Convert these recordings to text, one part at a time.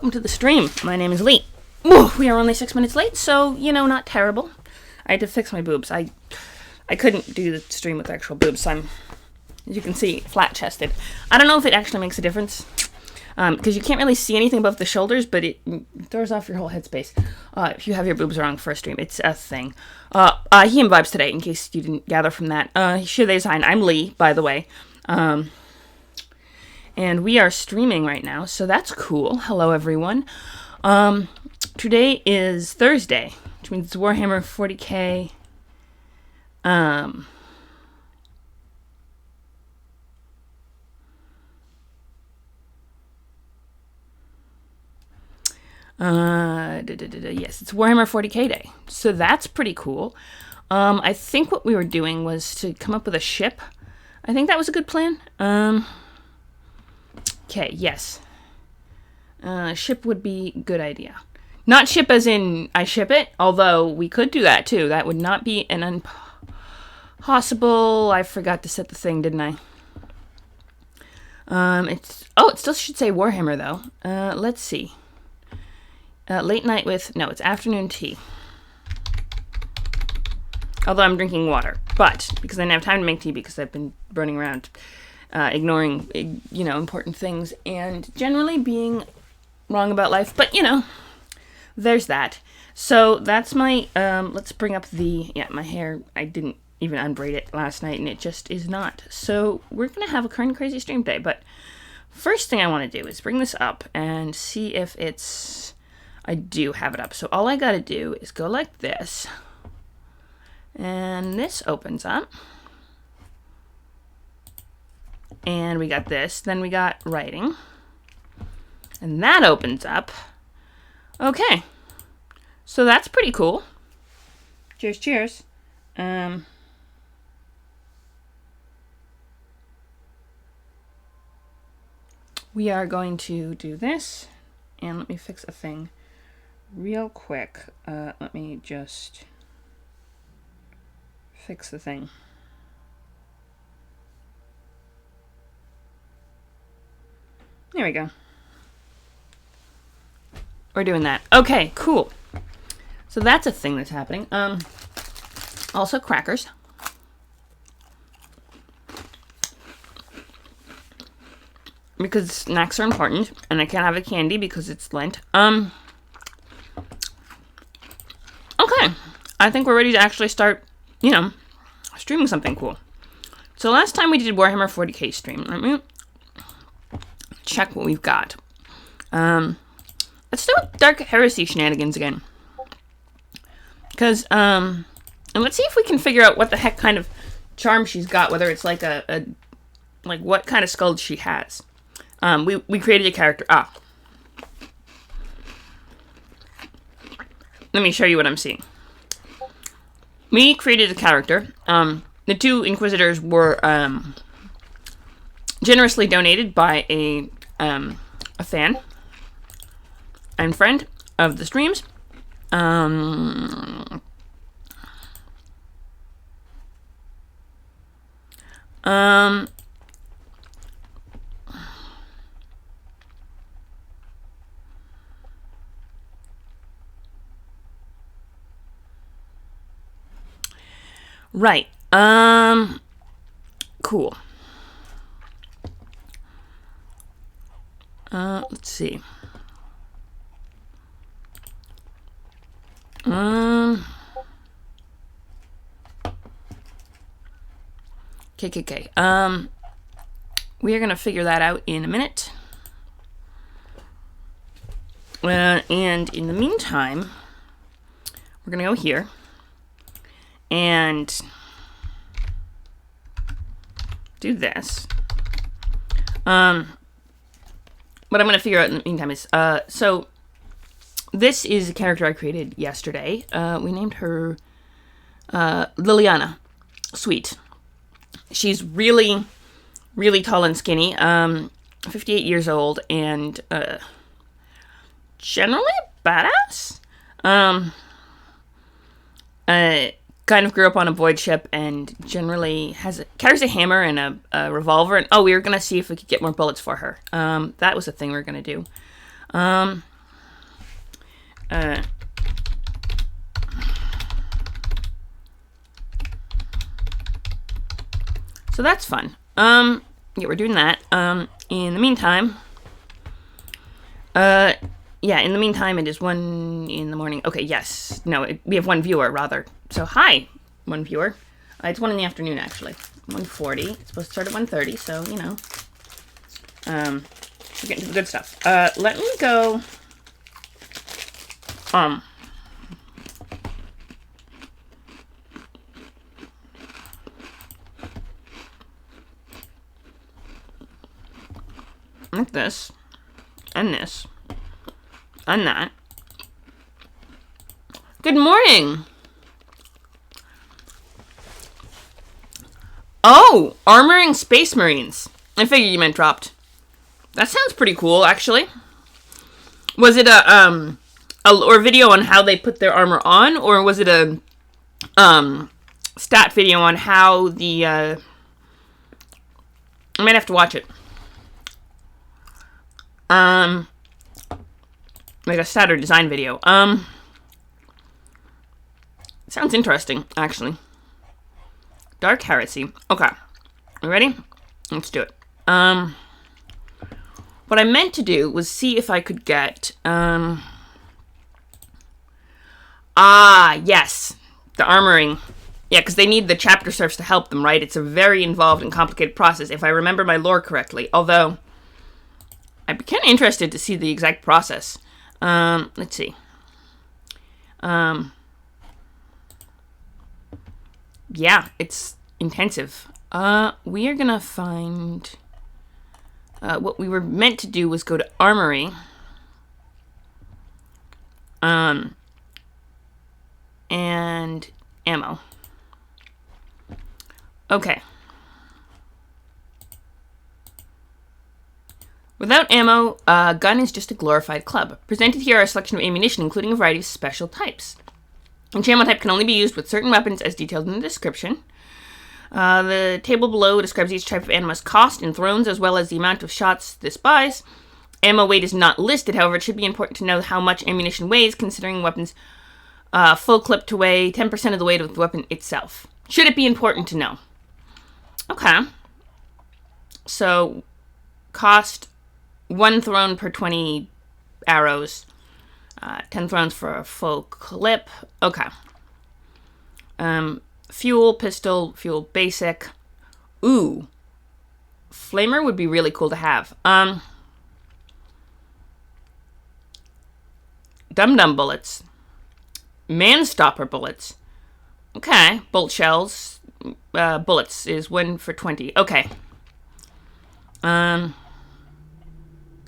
Welcome to the stream. My name is Lee. Ooh, we are only 6 minutes late, so, not terrible. I had to fix my boobs. I couldn't do the stream with actual boobs, so I'm, as you can see, flat-chested. I don't know if it actually makes a difference, because you can't really see anything above the shoulders, but it throws off your whole headspace if you have your boobs wrong for a stream. It's a thing. He and Vibes today, in case you didn't gather from that. Sure they sign. I'm Lee, by the way. And we are streaming right now, so that's cool. Hello, everyone. Today is Thursday, which means it's Warhammer 40k. Yes, it's Warhammer 40k day, so that's pretty cool. I think what we were doing was to come up with a ship. I think that was a good plan. Okay, yes. Ship would be a good idea. Not ship as in I ship it, although we could do that too. That would not be an impossible. I forgot to set the thing, didn't I? It still should say Warhammer though. Let's see. Late night with, no, it's afternoon tea. Although I'm drinking water, but because I didn't have time to make tea because I've been running around ignoring, important things and generally being wrong about life. But, there's that. So that's my, let's bring up my hair. I didn't even unbraid it last night and it just is not. So we're going to have a current crazy stream today. But first thing I want to do is bring this up and see if I do have it up. So all I got to do is go like this. And this opens up. And we got this. Then we got writing. And that opens up. Okay. So that's pretty cool. Cheers, cheers. We are going to do this. And let me fix a thing real quick. Let me just fix the thing. There we go. We're doing that. Okay, cool. So that's a thing that's happening. Also crackers. Because snacks are important, and I can't have a candy because it's Lent. Okay. I think we're ready to actually start, streaming something cool. So last time we did Warhammer 40k stream. Let me check what we've got. Let's do Dark Heresy shenanigans again. Because, and let's see if we can figure out what the heck kind of charm she's got, whether it's like like what kind of skull she has. We created a character. Let me show you what I'm seeing. We created a character. The two Inquisitors were, generously donated by a fan and friend of the streams. Right. Cool. Let's see. Okay. We are going to figure that out in a minute. And in the meantime, we're going to go here. And do this. What I'm going to figure out in the meantime is, so this is a character I created yesterday. We named her Liliana. Sweet. She's really, really tall and skinny. 58 years old and generally badass. Kind of grew up on a void ship and generally carries a hammer and a revolver. And we were gonna see if we could get more bullets for her. That was a thing we were gonna do. So that's fun. Yeah, we're doing that. In the meantime, in the meantime, it is 1 in the morning. Okay, yes. No, we have one viewer, rather. So, hi, one viewer. It's 1 in the afternoon, actually. 1:40. It's supposed to start at 1:30, so, you know. We're getting to the good stuff. Let me go... like this. And this. And that. Good morning! Oh! Armoring Space Marines. I figured you meant dropped. That sounds pretty cool, actually. Was it a video on how they put their armor on, or was it a stat video on how the I might have to watch it. Like a stat or design video. Sounds interesting, actually. Dark Heresy. Okay. You ready? Let's do it. What I meant to do was see if I could get, yes. The armoring. Yeah, because they need the chapter serfs to help them, right? It's a very involved and complicated process, if I remember my lore correctly. Although, I'd be kind of interested to see the exact process. Let's see. Yeah, it's intensive. We are gonna find... what we were meant to do was go to Armory. And ammo. Okay. Without ammo, a gun is just a glorified club. Presented here are a selection of ammunition, including a variety of special types. Each ammo type can only be used with certain weapons as detailed in the description. The table below describes each type of ammo's cost in thrones, as well as the amount of shots this buys. Ammo weight is not listed, however, it should be important to know how much ammunition weighs, considering weapons full clip to weigh 10% of the weight of the weapon itself. Should it be important to know? Okay. So, cost 1 throne per 20 arrows. 10 thrones for a full clip. Okay. Fuel, pistol, fuel basic. Ooh. Flamer would be really cool to have. Dum-dum bullets. Man-stopper bullets. Okay. Bolt shells. Bullets is 1 for 20. Okay.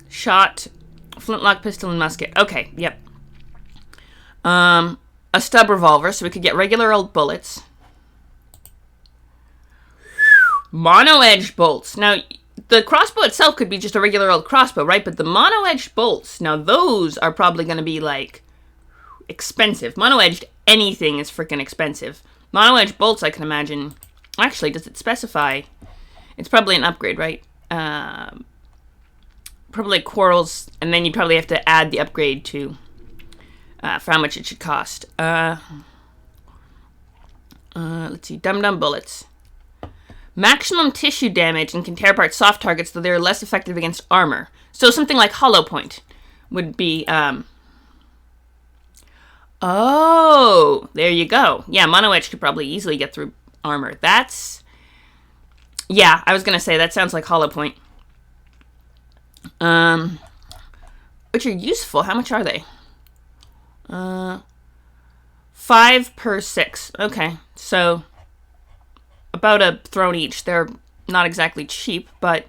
Shot. Flintlock, pistol, and musket. Okay, yep. A stub revolver, so we could get regular old bullets. Mono-edged bolts. Now, the crossbow itself could be just a regular old crossbow, right? But the mono-edged bolts, now those are probably going to be, like, expensive. Mono-edged anything is freaking expensive. Mono-edged bolts, I can imagine... Actually, does it specify? It's probably an upgrade, right? Probably quarrels, and then you'd probably have to add the upgrade to... for how much it should cost. Let's see. Dum-dum bullets. Maximum tissue damage and can tear apart soft targets, though they're less effective against armor. So something like Hollow Point would be, Oh, there you go. Yeah, Mono Edge could probably easily get through armor. That's... Yeah, I was gonna say, that sounds like Hollow Point. Which are useful. How much are they? 5 per 6. Okay, so... about a throne each. They're not exactly cheap, but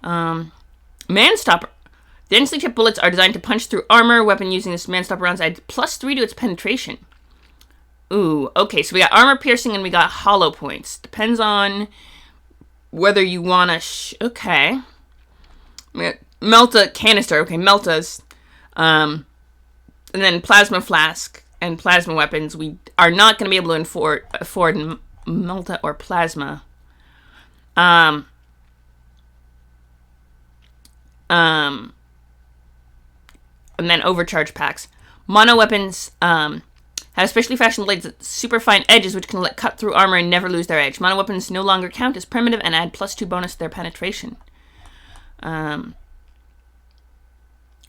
Man-Stopper. Densely tipped bullets are designed to punch through armor. Weapon using this Man-Stopper rounds adds +3 to its penetration. Ooh, okay, so we got armor piercing and we got hollow points. Depends on whether you want to... okay. Melta canister. Okay, Meltas. And then plasma flask and plasma weapons. We are not going to be able to afford Melta or plasma. And then overcharge packs. Mono weapons have specially fashioned blades with super fine edges which can cut through armor and never lose their edge. Mono weapons no longer count as primitive and add +2 bonus to their penetration.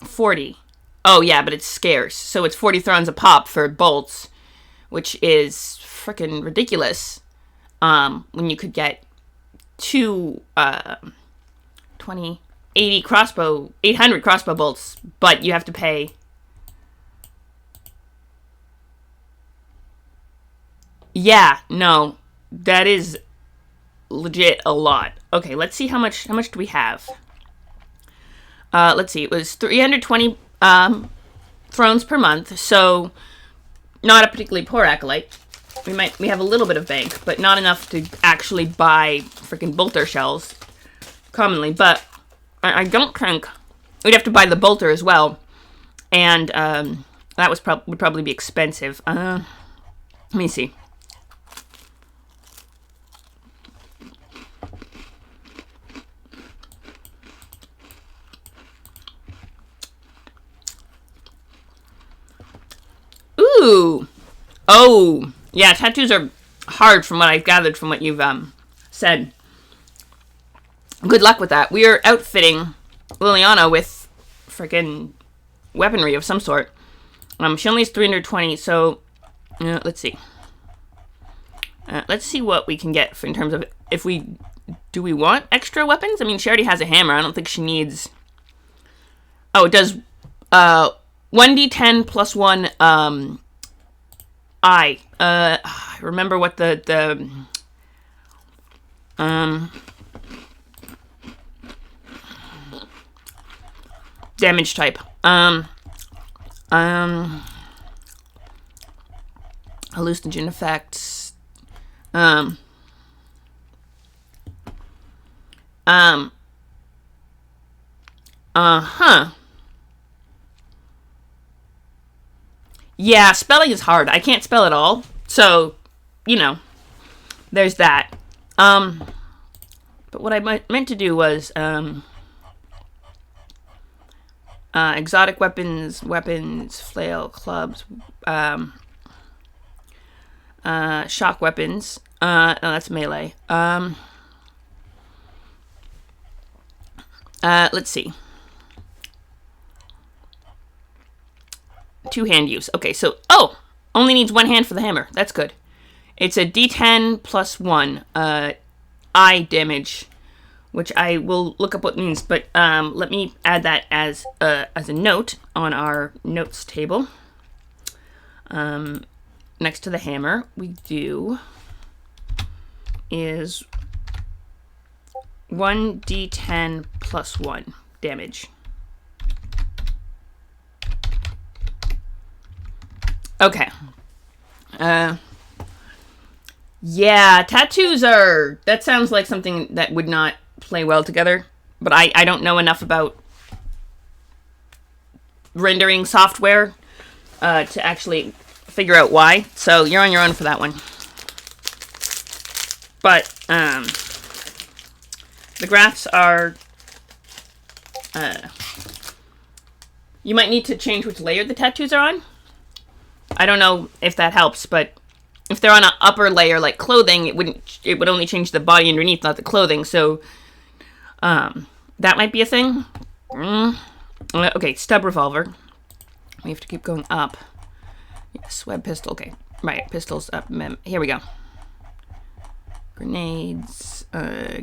40. Oh, yeah, but it's scarce. So it's 40 thrones a pop for bolts, which is freaking ridiculous. When you could get 800 crossbow bolts, but you have to pay. Yeah, no, that is legit a lot. Okay, let's see how much do we have. Let's see, it was 320 thrones per month, so not a particularly poor acolyte. We have a little bit of bank, but not enough to actually buy freaking bolter shells commonly, but I don't think we'd have to buy the bolter as well, and that would probably be expensive. Let me see. Ooh. Oh. Yeah, tattoos are hard from what I've gathered from what you've said. Good luck with that. We are outfitting Liliana with freaking weaponry of some sort. She only has 320, so let's see. Let's see what we can get in terms of do we want extra weapons? I mean, she already has a hammer. I don't think she needs. Oh, it does 1d10 plus 1 I remember what the damage type. Hallucinogen effects. Yeah, spelling is hard. I can't spell at all. So, there's that. But what I meant to do was, exotic weapons, flail, clubs, shock weapons. No, that's melee. Let's see. Two-hand use. Okay, so, only needs one hand for the hammer. That's good. It's a d10 plus 1 eye damage, which I will look up what it means, but let me add that as a note on our notes table. Next to the hammer, we do is 1d10 plus 1 damage. Okay. Yeah, tattoos that sounds like something that would not play well together, but I don't know enough about rendering software to actually figure out why, so you're on your own for that one. But, the graphs are, you might need to change which layer the tattoos are on. I don't know if that helps, but if they're on an upper layer like clothing, it would only change the body underneath, not the clothing. So that might be a thing. Okay, stub revolver. We have to keep going up. Yes, web pistol. Okay, right, pistols up. Here we go. Grenades,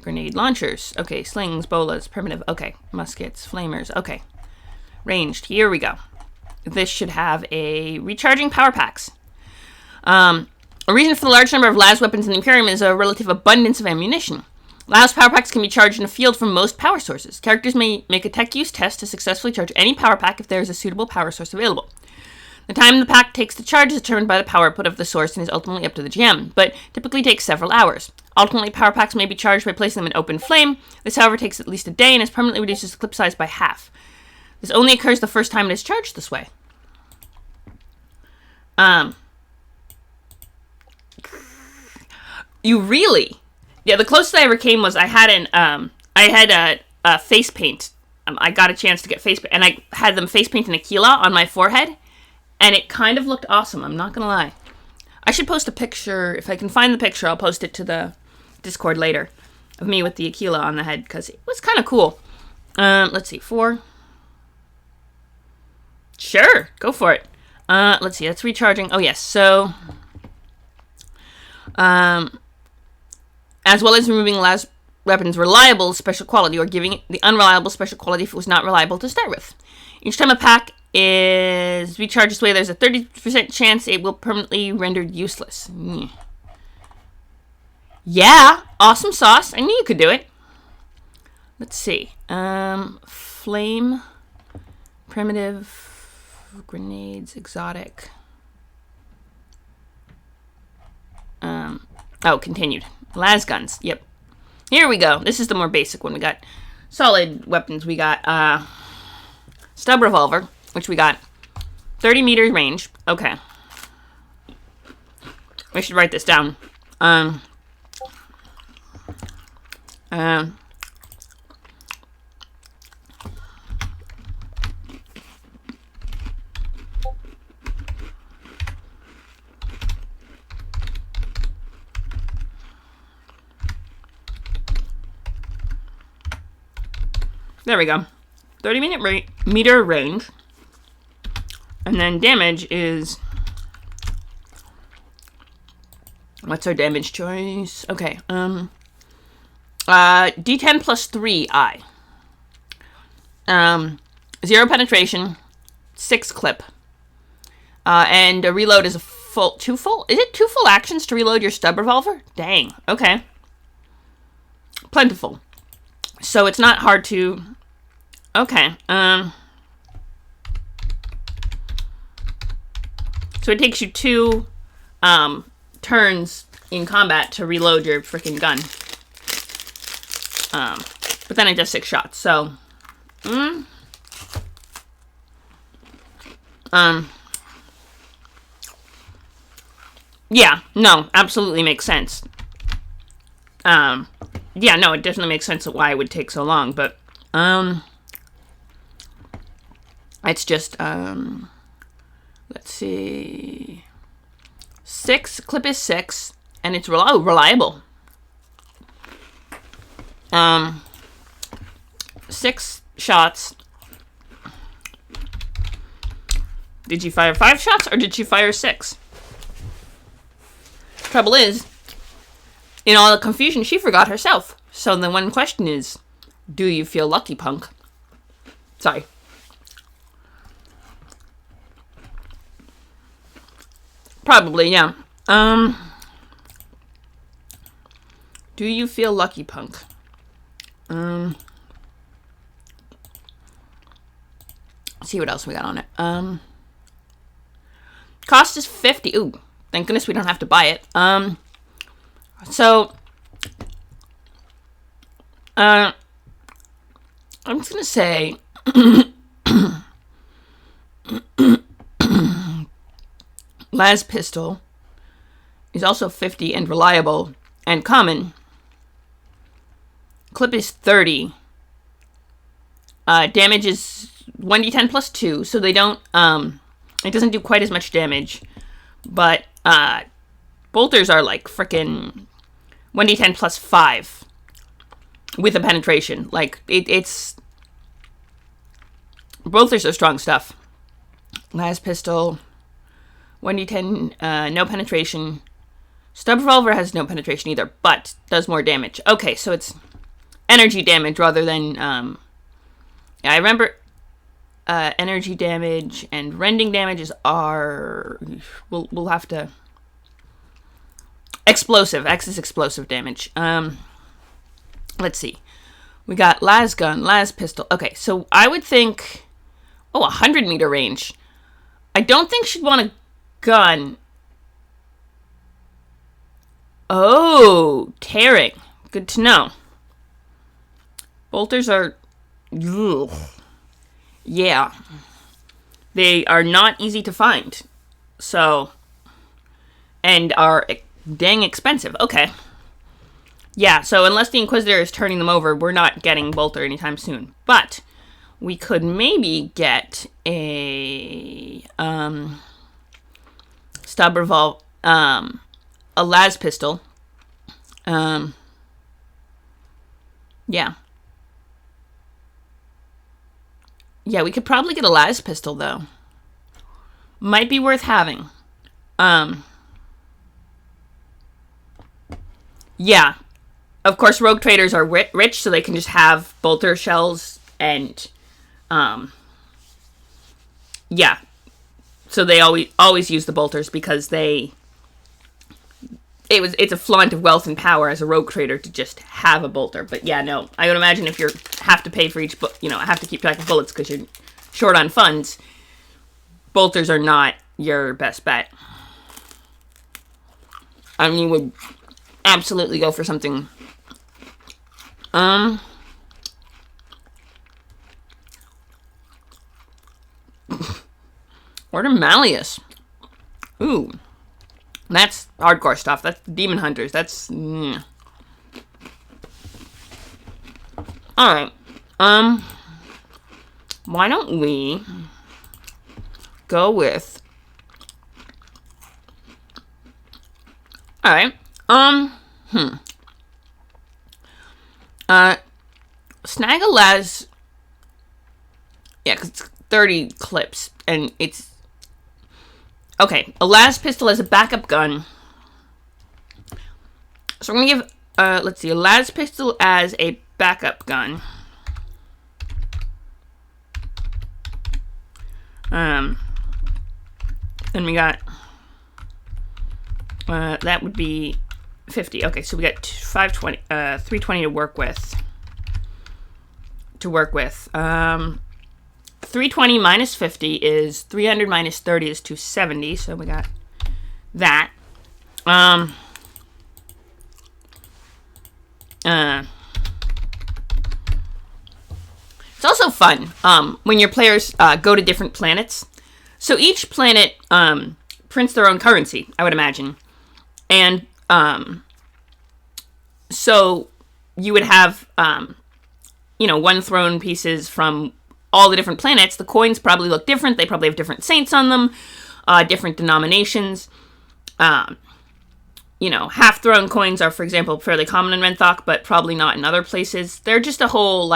grenade launchers. Okay, slings, bolas, primitive. Okay, muskets, flamers. Okay, ranged. Here we go. This should have a recharging power packs. A reason for the large number of las weapons in the Imperium is a relative abundance of ammunition. las power packs can be charged in a field from most power sources. Characters may make a tech use test to successfully charge any power pack if there is a suitable power source available. The time the pack takes to charge is determined by the power output of the source and is ultimately up to the GM, but typically takes several hours. Ultimately, power packs may be charged by placing them in open flame. This, however, takes at least a day and is permanently reduces the clip size by half. This only occurs the first time it is charged this way. You really? Yeah, the closest I ever came was I had a face paint. I got a chance to get face paint, and I had them face paint an Aquila on my forehead, And it kind of looked awesome, I'm not gonna lie. I should post a picture. If I can find the picture, I'll post it to the Discord later of me with the Aquila on the head, because it was kind of cool. Let's see, 4. Sure, go for it. Let's see, that's recharging. Oh, yes, so... as well as removing last weapon's reliable special quality, or giving it the unreliable special quality if it was not reliable to start with. Each time a pack is recharged this way, there's a 30% chance it will permanently rendered useless. Yeah, awesome sauce. I knew you could do it. Let's see. Flame, primitive, grenades, exotic. Oh, continued. Las guns. Yep. Here we go. This is the more basic one. We got solid weapons. We got stub revolver, which we got 30 meters range. Okay. I should write this down. There we go. 30 meter range. And then damage is... What's our damage choice? Okay. D10 plus 3 I. 0 penetration. 6 clip. And a reload is a full... 2 full? Is it 2 full actions to reload your stub revolver? Dang. Okay. Plentiful. So it's not hard to... Okay. So it takes you 2 turns in combat to reload your freaking gun. But then it does 6 shots, so... Yeah, no, absolutely makes sense. Yeah, no, it definitely makes sense why it would take so long, but, it's just, let's see, 6, clip is 6, and it's reliable. 6 shots. Did you fire 5 shots, or did you fire 6? Trouble is, in all the confusion, she forgot herself. So the one question is, do you feel lucky, punk? Sorry. Probably, yeah. Do you feel lucky, punk? Let's see what else we got on it. Cost is 50. Ooh, thank goodness we don't have to buy it. So, I'm just gonna say, Las pistol is also 50 and reliable and common. Clip is 30. Damage is 1d10 plus 2, so they don't, it doesn't do quite as much damage, but, bolters are like frickin' 1d10 plus 5 with a penetration. Like, it's... Bolters are strong stuff. Las pistol, 1d10, no penetration. Stub revolver has no penetration either, but does more damage. Okay, so it's energy damage rather than, yeah, I remember, energy damage and rending damages are... We'll have to... Explosive. X is explosive damage. Let's see. We got las gun, las pistol. Okay, so I would think... Oh, 100 meter range. I don't think she'd want a gun. Oh, tearing. Good to know. Bolters are... Ugh. Yeah. They are not easy to find. So... And are... dang expensive. Okay. Yeah, so unless the Inquisitor is turning them over, we're not getting Bolter anytime soon. But we could maybe get a stub revolver, a las pistol. Yeah. Yeah, we could probably get a las pistol, though. Might be worth having. Yeah. Of course, rogue traders are rich, so they can just have bolter shells and, yeah. So they always use the bolters because it's a flaunt of wealth and power as a rogue trader to just have a bolter. But yeah, no, I would imagine if you have to pay for each, have to keep track of bullets because you're short on funds, bolters are not your best bet. I mean, you would absolutely go for something. Order Malleus. Ooh. That's hardcore stuff. That's Demon Hunters. That's... Alright. Why don't we go with... Alright. Snag a las... Yeah, because it's 30 clips, and it's... Okay, a las pistol as a backup gun. So I'm going to give, let's see, a las pistol as a backup gun. Then we got, that would be 50. Okay, so we got 520, 320 to work with. 320 minus 50 is 300 minus 30 is 270, so we got that. It's also fun when your players go to different planets. So each planet prints their own currency, I would imagine. And so you would have, one throne pieces from all the different planets. The coins probably look different. They probably have different saints on them, different denominations. Half-throne coins are, for example, fairly common in Renthok, but probably not in other places. They're just a whole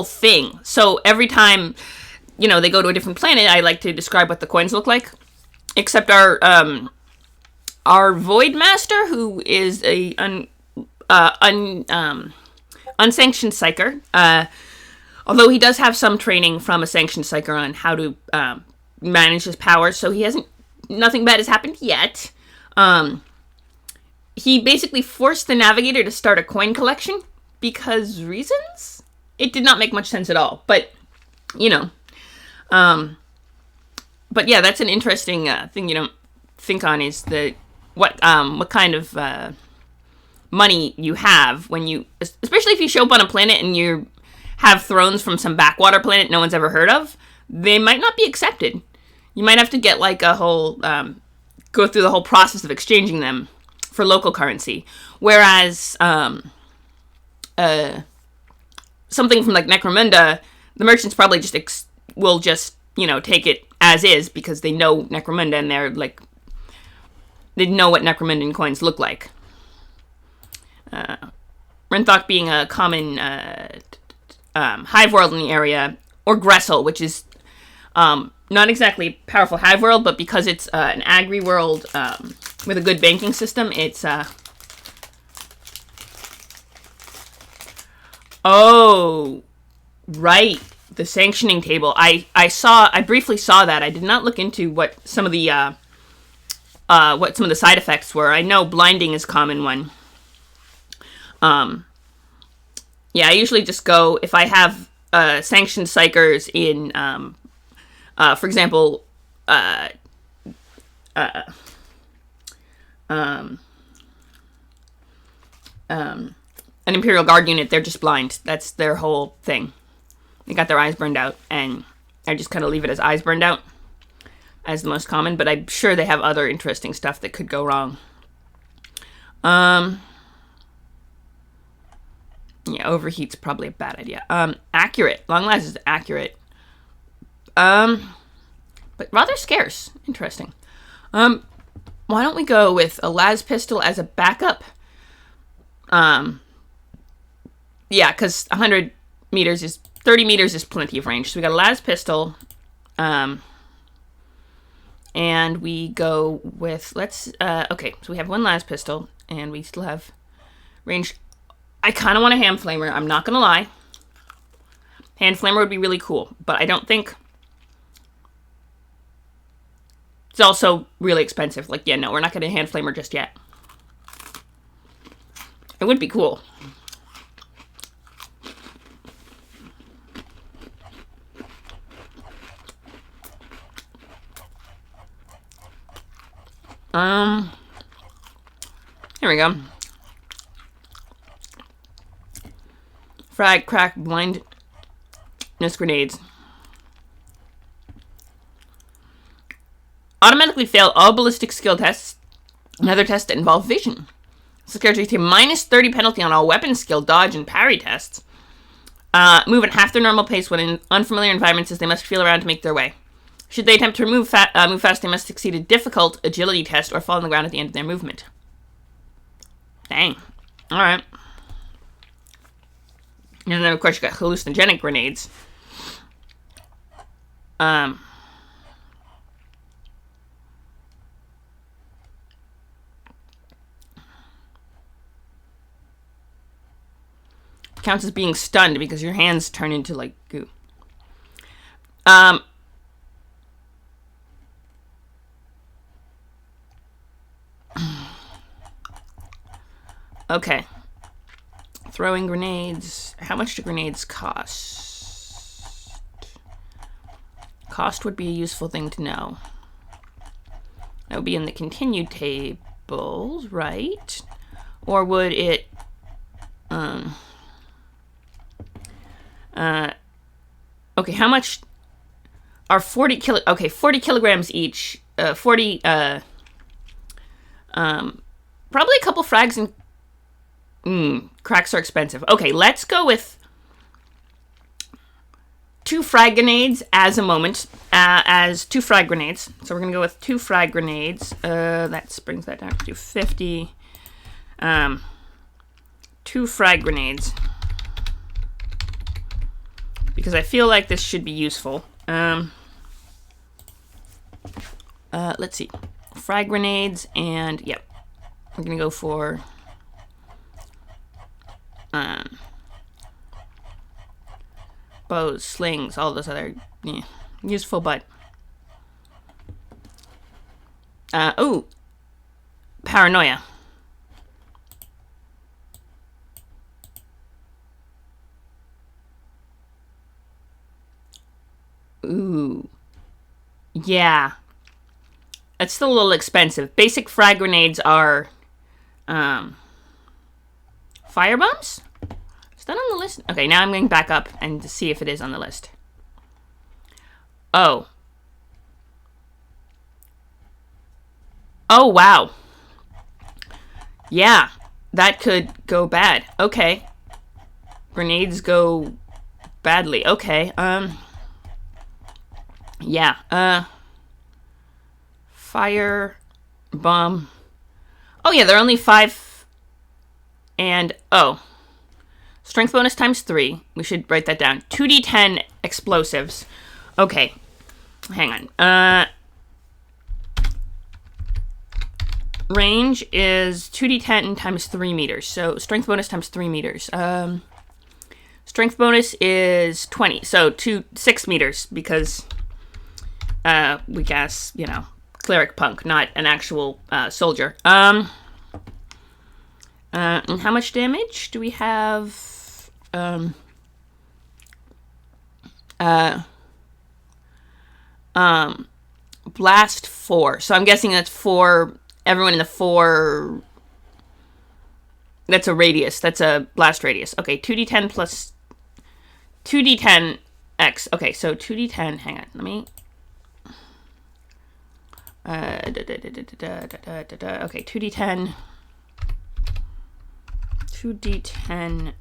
thing. So every time, they go to a different planet, I like to describe what the coins look like. Except our Void Master, who is a unsanctioned psyker, although he does have some training from a sanctioned psyker on how to manage his powers, so nothing bad has happened yet. He basically forced the Navigator to start a coin collection because reasons? It did not make much sense at all, but, but yeah, that's an interesting thing you don't think on is what kind of money you have when you, especially if you show up on a planet and you have thrones from some backwater planet no one's ever heard of, they might not be accepted. You might have to get a whole, go through the whole process of exchanging them for local currency. Whereas, something from Necromunda, the merchants probably will just, take it as is because they know Necromunda and they know what Necromundan coins look like. Renthok being a common, hive world in the area, or Gressel, which is not exactly powerful hive world, but because it's an agri world with a good banking system, it's oh, right, the sanctioning table. I briefly saw that. I did not look into what some of the side effects were. I know blinding is a common one. Yeah, I usually just go, if I have sanctioned psychers in, for example, an Imperial Guard unit, they're just blind. That's their whole thing. They got their eyes burned out, and I just kind of leave it as eyes burned out as the most common, but I'm sure they have other interesting stuff that could go wrong. Yeah, overheat's probably a bad idea. Accurate. Long last is accurate. But rather scarce. Interesting. Why don't we go with a las pistol as a backup? Yeah, because 100 meters is 30 meters is plenty of range. So we got a las pistol. And we go with, okay, so we have one las pistol, and we still have range. I kind of want a hand flamer, I'm not going to lie. Hand flamer would be really cool, but I don't think... It's also really expensive. Like, yeah, no, we're not getting a hand flamer just yet. It would be cool. Here we go. Frag, crack, blindness grenades. Automatically fail all ballistic skill tests and other tests that involve vision. This character takes a minus 30 penalty on all weapon skill, dodge, and parry tests. Move at half their normal pace when in unfamiliar environments, as they must feel around to make their way. Should they attempt to move fast, they must succeed a difficult agility test or fall on the ground at the end of their movement. Dang. Alright. And then, of course, you got hallucinogenic grenades. Counts as being stunned because your hands turn into, like, goo. Okay. Throwing grenades. How much do grenades cost? Cost would be a useful thing to know. That would be in the continued tables, right? Or would it... okay, how much are 40 kilograms each. 40, probably a couple frags and cracks are expensive. Okay, let's go with 2 frag grenades as a moment, as 2 frag grenades. So we're gonna go with 2 frag grenades. That brings that down to 50. 2 frag grenades. Because I feel like this should be useful. Let's see. Frag grenades and, yep. We're gonna go for... bows, slings, all those other useful, but oh, paranoia. Ooh, yeah, it's still a little expensive. Basic frag grenades are firebombs. Is that on the list? Okay, now I'm going back up and to see if it is on the list. Oh. Oh, wow. Yeah, that could go bad. Okay. Grenades go badly. Okay, yeah, fire bomb. Oh, yeah, they're only 5 and, oh. Strength bonus times 3. We should write that down. 2d10 explosives. Okay. Hang on. Range is 2d10 times 3 meters. So strength bonus times 3 meters. Strength bonus is 20. So 6 meters because we guess, you know, cleric punk, not an actual soldier. And how much damage do we have? Blast 4. So I'm guessing that's for everyone in the 4. That's a radius. That's a blast radius. Okay, 2d10 plus 2d10 x. Okay, so 2d10. Hang on. Let me. Okay, 2d10. 2d10.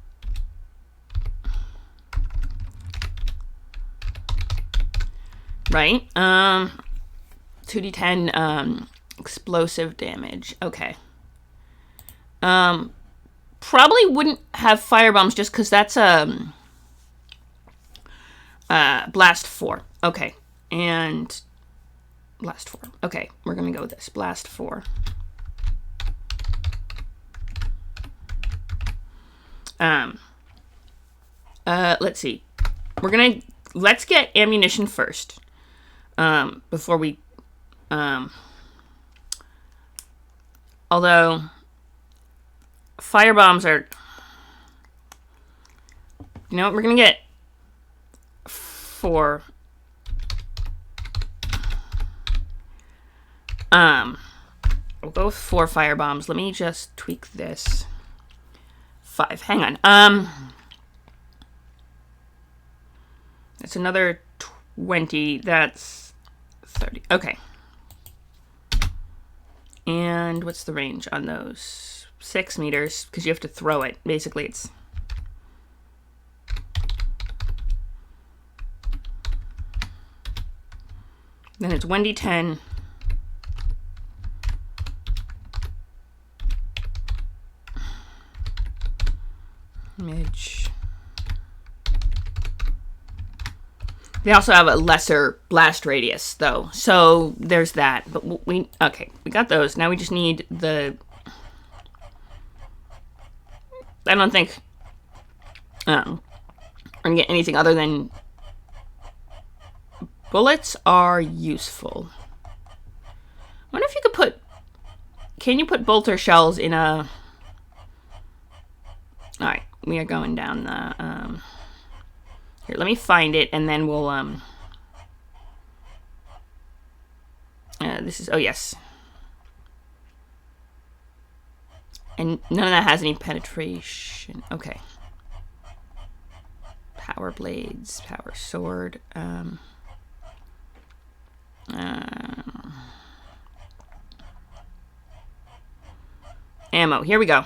Right. 2d10 Explosive damage. Okay. Probably wouldn't have fire bombs just because that's blast 4. Okay. And blast 4. Okay, we're gonna go with this. Blast 4. Let's see. Let's get ammunition first. Before we, although fire bombs are, you know what, we're gonna get 4. We'll go with 4 fire bombs. Let me just tweak this. 5. Hang on. That's another 20. That's 30. Okay. And what's the range on those? 6 meters, because you have to throw it. Basically, it's... Then it's 1d10. Image. They also have a lesser blast radius, though. So there's that. But okay, we got those. Now we just need the... I don't think we're gonna get anything other than bullets are useful. I wonder if you could put... Can you put bolter shells in a... Alright, we are going down the... Here, let me find it, and then we'll, this is... Oh, yes. And none of that has any penetration. Okay. Power blades, power sword, ammo. Here we go.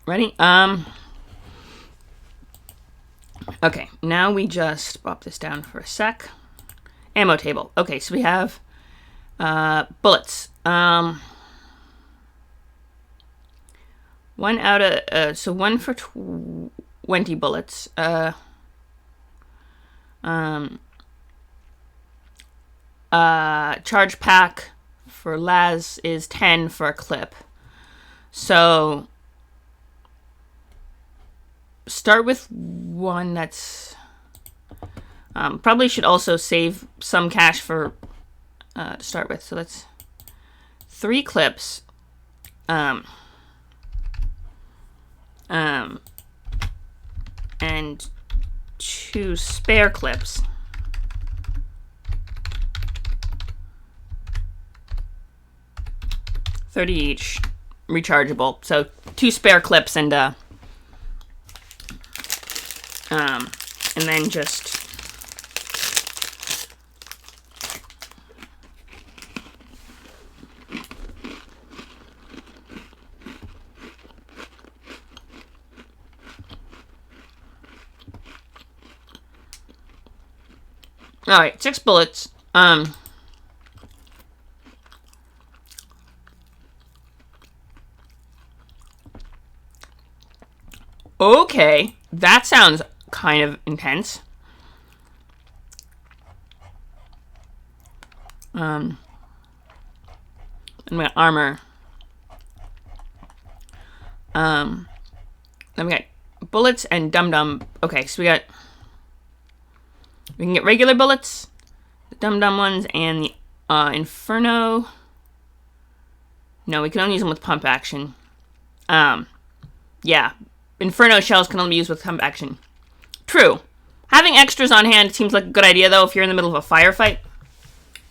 Ready? Okay, now we just pop this down for a sec. Ammo table. Okay, so we have bullets. 1 out of so 1 for 20 bullets. Charge pack for Laz is 10 for a clip. So start with 1 that's... probably should also save some cash for to start with. So that's 3 clips. And 2 spare clips. 30 each, rechargeable. So 2 spare clips and then just all right, 6 bullets. Okay, that sounds kind of intense. And my armor. Then we got bullets and dum-dum. Okay, so we can get regular bullets, the dum-dum ones, and the Inferno. No, we can only use them with pump action. Yeah. Inferno shells can only be used with pump action. True. Having extras on hand seems like a good idea, though, if you're in the middle of a firefight.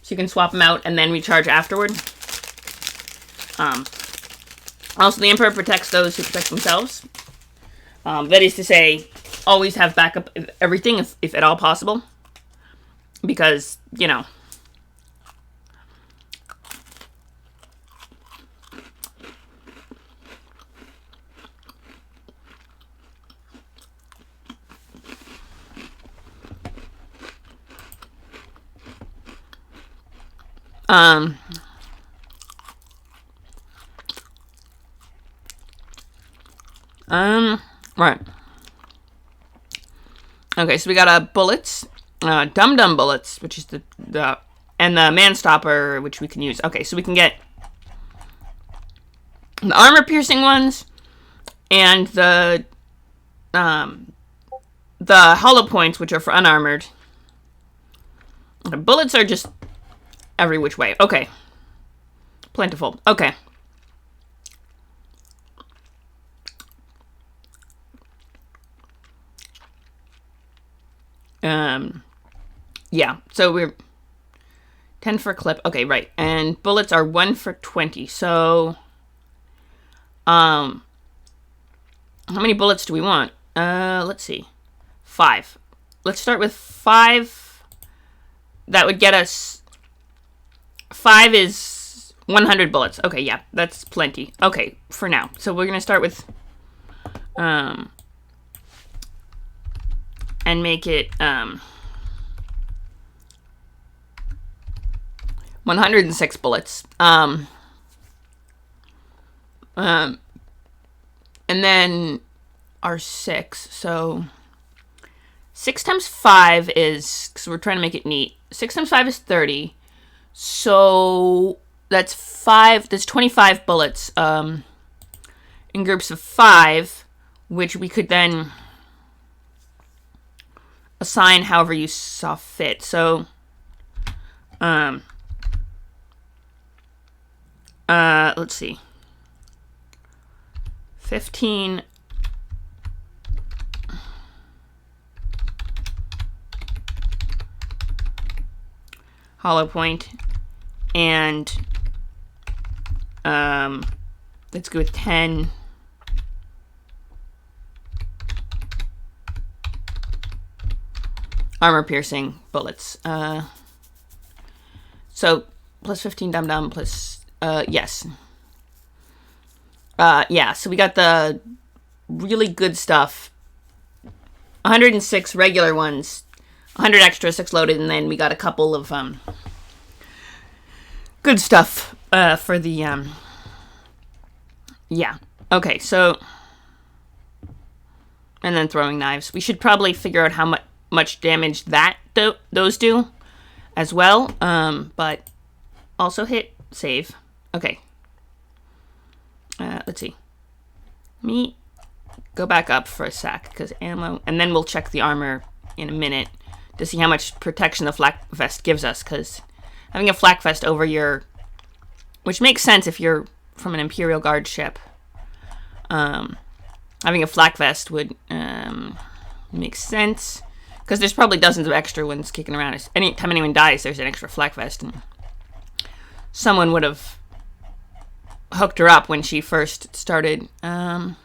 So you can swap them out and then recharge afterward. Also, the Emperor protects those who protect themselves. That is to say, always have backup of everything, if at all possible. Because, you know... Right. Okay, so we got bullets, Dum Dum bullets, which is the and the Man Stopper, which we can use. Okay, so we can get the armor piercing ones and the hollow points, which are for unarmored. The bullets are just every which way. Okay. Plentiful. Okay. Yeah. So we're 10 for a clip. Okay, right. And bullets are 1 for 20. So, how many bullets do we want? Let's see. 5. Let's start with 5. That would get us... 5 is 100 bullets. Okay, yeah, that's plenty. Okay, for now. So we're going to start with... and make it... 106 bullets. And then our 6. So 6 times 5 is, because we're trying to make it neat. 6 times 5 is 30. So that's 5. That's 25 bullets. In groups of 5, which we could then assign however you saw fit. So, let's see. 15 hollow point, and let's go with 10 armor piercing bullets. So plus 15 Dum Dum plus yes. Yeah, so we got the really good stuff. 106 regular ones, 100 extra, 6 loaded, and then we got a couple of good stuff for the yeah. Okay, so and then throwing knives. We should probably figure out how much damage that those do as well. But also hit save. Okay. Let's see. Let me go back up for a sec, because ammo, and then we'll check the armor in a minute to see how much protection the flak vest gives us, because having a flak vest over your, which makes sense if you're from an Imperial Guard ship, having a flak vest would make sense, because there's probably dozens of extra ones kicking around. Anytime anyone dies, there's an extra flak vest, and someone would have hooked her up when she first started. Hand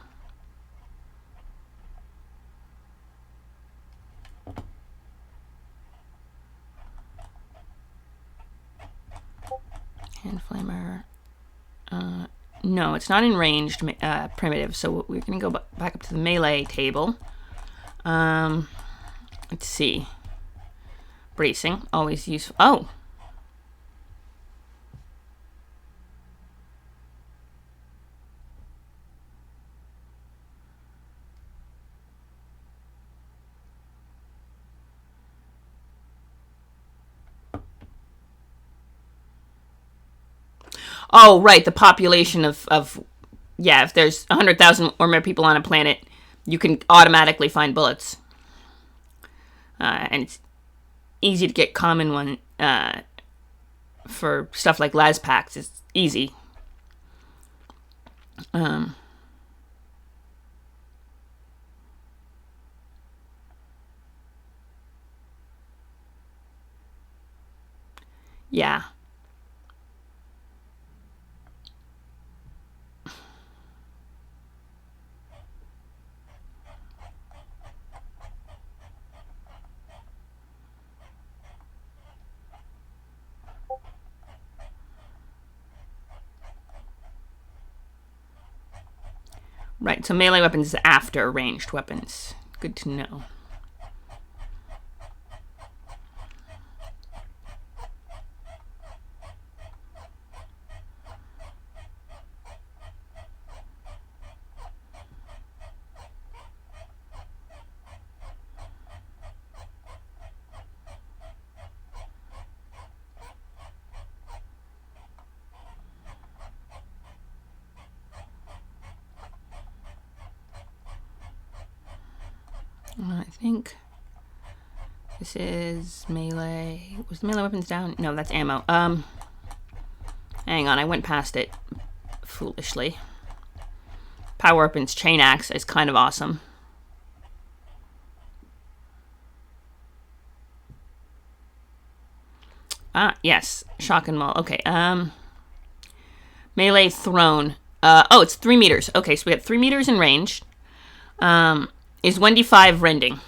flamer. No, it's not in ranged primitive, so we're going to go back up to the melee table. Let's see. Bracing, always useful. Oh! Oh, right, the population of yeah, if there's 100,000 or more people on a planet, you can automatically find bullets. And it's easy to get common one for stuff like las packs. It's easy. Yeah. Right, so melee weapons is after ranged weapons. Good to know. think this is melee. Was melee weapons down? No, that's ammo. Hang on, I went past it foolishly. Power weapons, chain axe is kind of awesome. Yes, shock and maul. Okay, melee thrown. Oh, it's 3 meters. Okay, so we got 3 meters in range. Is 1d5 rending.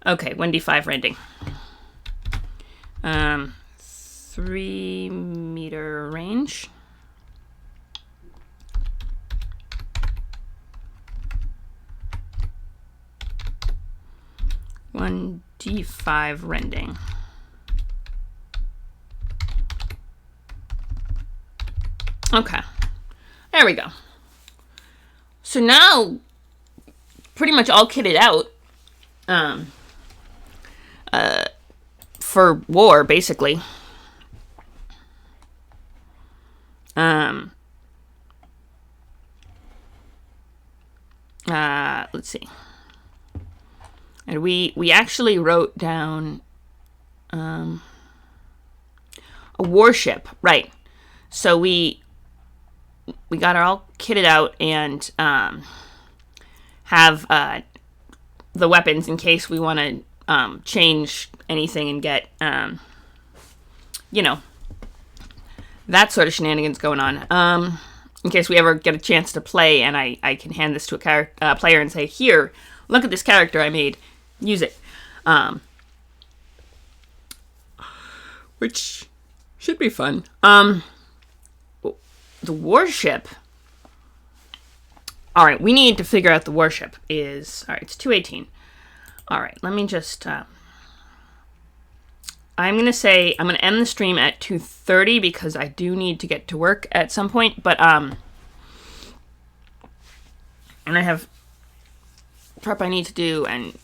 Okay, 1d5 rending. 3 meter range. D5 rending. Okay, there we go. So now, pretty much all kitted out for war, basically. Let's see. And we actually wrote down a warship, right? So we got it all kitted out and have the weapons in case we want to change anything and get you know, that sort of shenanigans going on. In case we ever get a chance to play and I can hand this to a player and say, here, look at this character I made. Use it. Which should be fun. The warship. All right, we need to figure out the warship is... All right, it's 218. All right, let me just... I'm going to say I'm going to end the stream at 2:30 because I do need to get to work at some point. But, and I have prep I need to do, and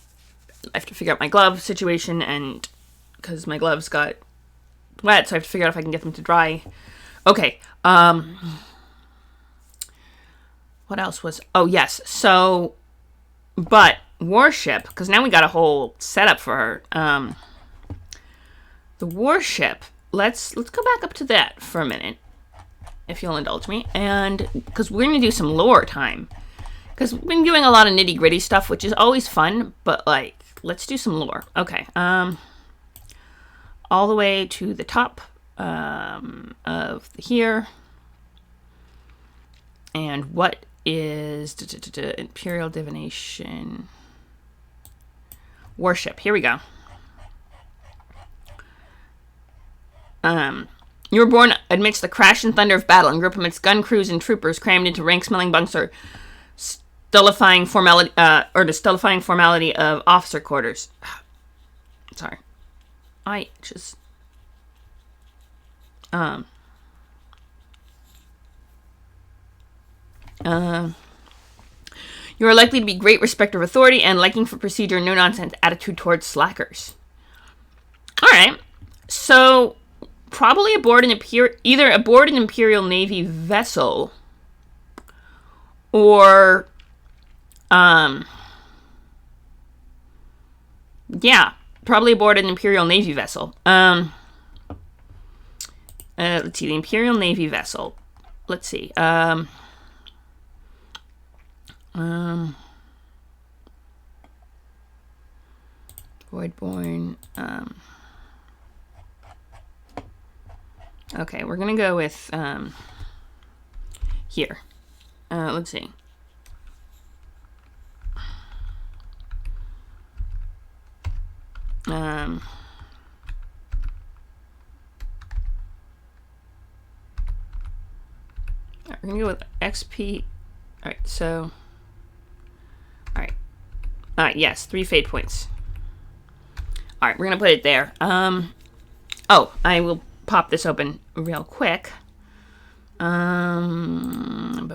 I have to figure out my glove situation, and because my gloves got wet, so I have to figure out if I can get them to dry. Okay, what else was... Oh, yes, so, but warship, because now we got a whole setup for her. The warship, let's go back up to that for a minute, if you'll indulge me, and because we're going to do some lore time, because we've been doing a lot of nitty-gritty stuff, which is always fun, but, like, let's do some lore. Okay, all the way to the top of here, and what is Imperial Divination warship? Here we go. You were born amidst the crash and thunder of battle and grew up amidst gun crews and troopers crammed into rank-smelling bunks or stultifying formality, of officer quarters. Sorry. I just... You are likely to be great respect of authority and liking for procedure, no-nonsense attitude towards slackers. Alright. So... probably aboard either aboard an Imperial Navy vessel or yeah, probably aboard an Imperial Navy vessel. Let's see, the Imperial Navy vessel. Let's see. Voidborn. Okay, we're gonna go with here. Let's see. We're gonna go with XP. All right, so. All right. Yes, 3 fate points. All right, we're gonna put it there. Oh, I will pop this open real quick. Right,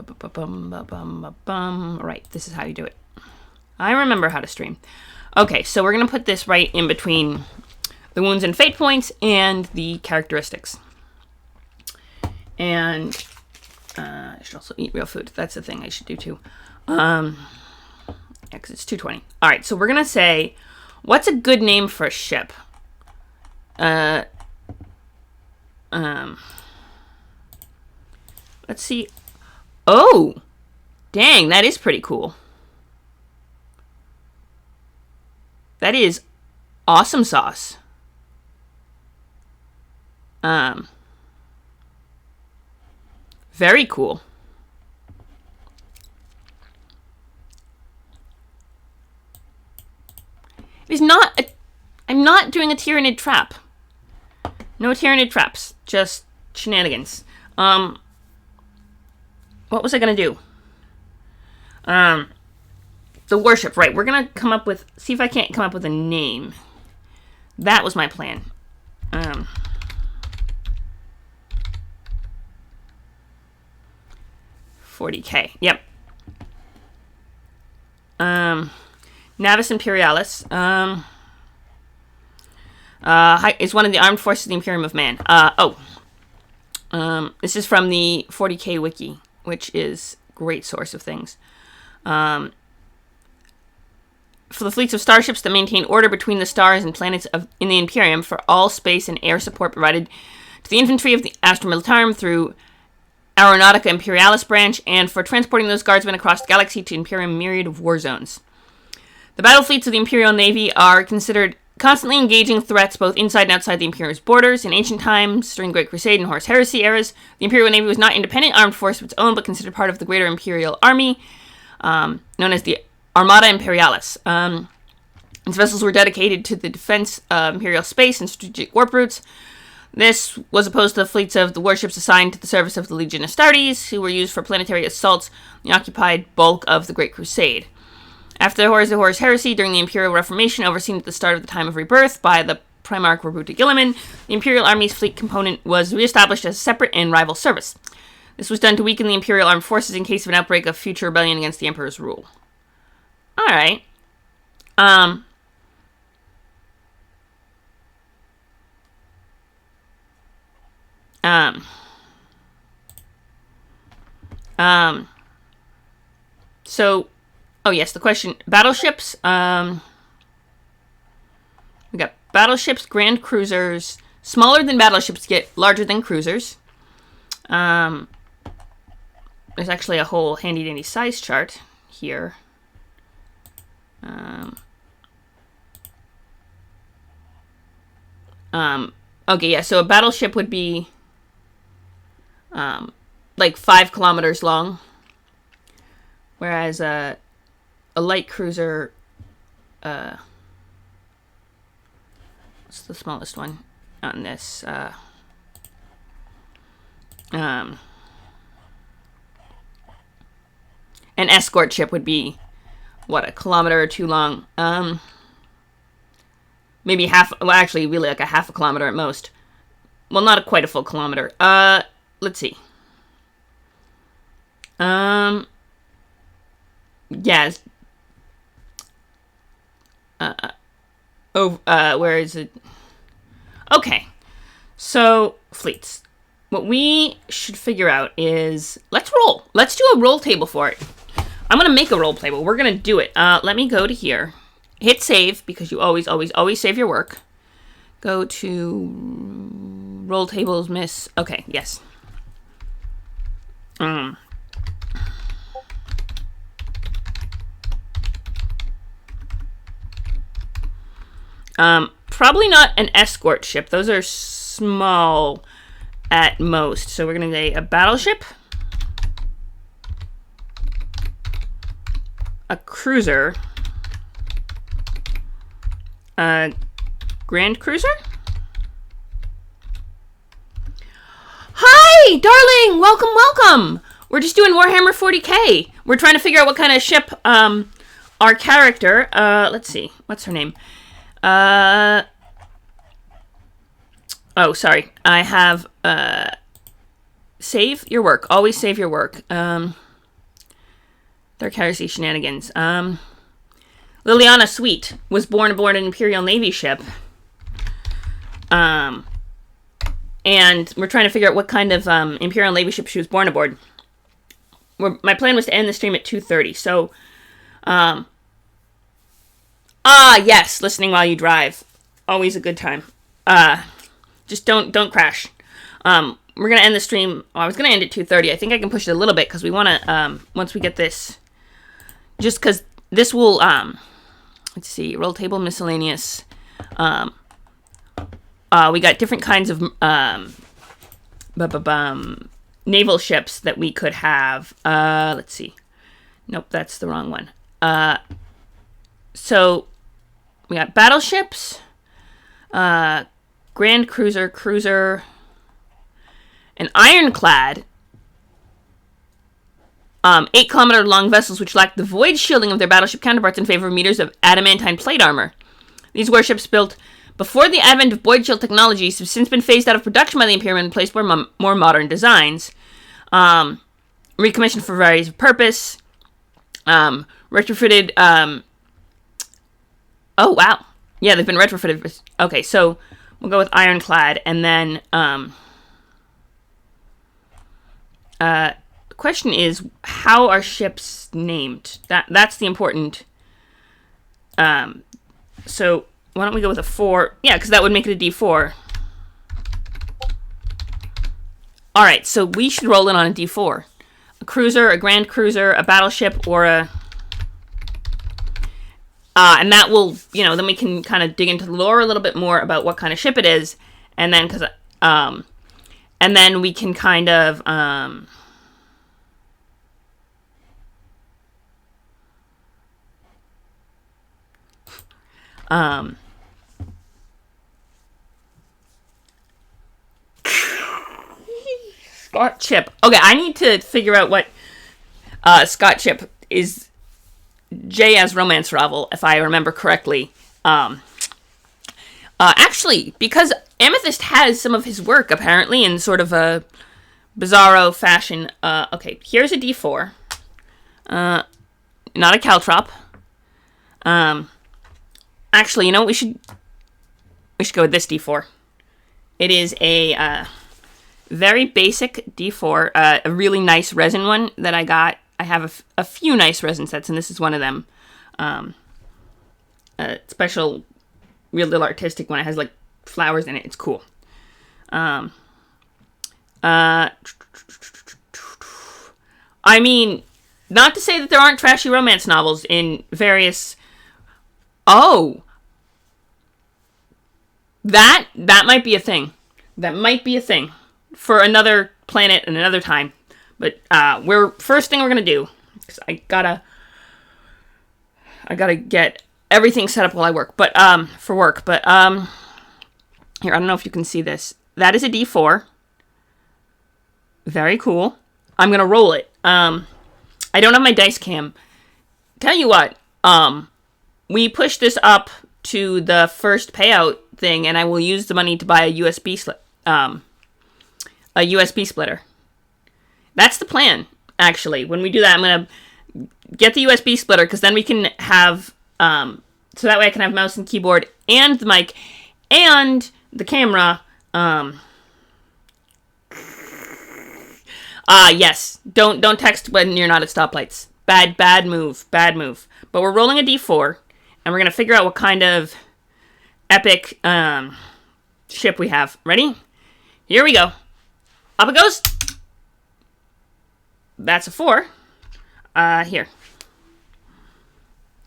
this is how you do it. I remember how to stream. Okay, so we're gonna put this right in between the wounds and fate points and the characteristics. And I should also eat real food. That's the thing I should do too. Yeah, because it's 220. All right, so we're going to say, what's a good name for a ship? Let's see. Oh, dang, that is pretty cool. That is awesome sauce. Very cool. It is not I'm not doing a Tyranid trap. No Tyranid traps. Just shenanigans. What was I gonna do? The worship, right. We're gonna see if I can't come up with a name. That was my plan. 40k. Yep. Navis Imperialis. Is one of the armed forces of the Imperium of Man. This is from the 40k wiki, which is a great source of things. For the fleets of starships that maintain order between the stars and planets in the Imperium, for all space and air support provided to the infantry of the Astra Militarum through Aeronautica Imperialis branch, and for transporting those guardsmen across the galaxy to Imperium myriad of war zones. The battle fleets of the Imperial Navy are considered constantly engaging threats both inside and outside the Imperium's borders. In ancient times, during Great Crusade and Horus Heresy eras, the Imperial Navy was not an independent armed force of its own, but considered part of the greater Imperial Army, known as the Armada Imperialis. Its vessels were dedicated to the defense of Imperial space and strategic warp routes. This was opposed to the fleets of the warships assigned to the service of the Legion Astartes, who were used for planetary assaults in the occupied bulk of the Great Crusade. After the horrors of Horus Heresy, during the Imperial Reformation, overseen at the start of the Time of Rebirth by the Primarch Robuta Guilliman, the Imperial Army's fleet component was re-established as a separate and rival service. This was done to weaken the Imperial Armed Forces in case of an outbreak of future rebellion against the Emperor's rule. Alright. So, oh yes, the question, battleships, we got battleships, grand cruisers, smaller than battleships get larger than cruisers. There's actually a whole handy dandy size chart here. Okay, yeah, so a battleship would be like 5 kilometers long, whereas a light cruiser, what's the smallest one on this? An escort ship would be, what, a kilometer or 2 long? Maybe really like a half a kilometer at most. Well, not quite a full kilometer. Let's see. Yeah. Where is it? Okay. So, fleets. What we should figure out is, let's roll. Let's do a roll table for it. I'm going to make a roll table. We're going to do it. Let me go to here. Hit save, because you always save your work. Go to roll tables, miss. Okay, yes. Probably not an escort ship. Those are small at most. So we're going to say a battleship, a cruiser, a grand cruiser. Hi, darling! Welcome! We're just doing Warhammer 40k. We're trying to figure out what kind of ship our character, let's see, what's her name? Oh, sorry. I have, save your work. Always save your work. Dark Heresy shenanigans. Liliana Sweet was born aboard an Imperial Navy ship. And we're trying to figure out what kind of, Imperial Navy ship she was born aboard. My plan was to end the stream at 2:30, so, Ah, yes, listening while you drive. Always a good time. Just don't crash. We're gonna end the stream. I was gonna end at 2:30. I think I can push it a little bit because we want to. Once we get this, just because this will. Let's see. Roll table miscellaneous. We got different kinds of naval ships that we could have. Let's see. Nope, that's the wrong one. So we got battleships, grand cruiser, an ironclad, 8-kilometer long vessels which lack the void shielding of their battleship counterparts in favor of meters of adamantine plate armor. These warships, built before the advent of void shield technologies, have since been phased out of production by the Imperium and replaced by more modern designs. Recommissioned for various purpose. Retrofitted. Oh, wow. Yeah, they've been retrofitted. Okay, so we'll go with ironclad, and then the question is, how are ships named? That's the important. So why don't we go with a 4? Yeah, because that would make it a D4. All right, so we should roll in on a D4. A cruiser, a grand cruiser, a battleship, or a... and that will, then we can kind of dig into the lore a little bit more about what kind of ship it is, and then and then we can kind of Scott Chip. Okay, I need to figure out what Scott Chip is. J.S. romance novel, if I remember correctly. Actually, because Amethyst has some of his work, apparently, in sort of a bizarro fashion. Okay, here's a D4. Not a caltrop. Actually, you know what? We should go with this D4. It is a very basic D4, a really nice resin one that I got. I have a few nice resin sets, and this is one of them. A special, real little artistic one. It has, like, flowers in it. It's cool. I mean, not to say that there aren't trashy romance novels in various... Oh! That might be a thing. That might be a thing. For another planet and another time. But first thing we're gonna do, because I gotta get everything set up while I work. But for work. But here, I don't know if you can see this. That is a D4. Very cool. I'm gonna roll it. I don't have my dice cam. Tell you what. We push this up to the first payout thing, and I will use the money to buy a USB splitter. That's the plan, actually. When we do that, I'm going to get the USB splitter, because then we can have, so that way I can have mouse and keyboard and the mic and the camera. Yes. Don't text when you're not at stoplights. Bad move. But we're rolling a D4, and we're going to figure out what kind of epic ship we have. Ready? Here we go. Up it goes. That's a 4. Here.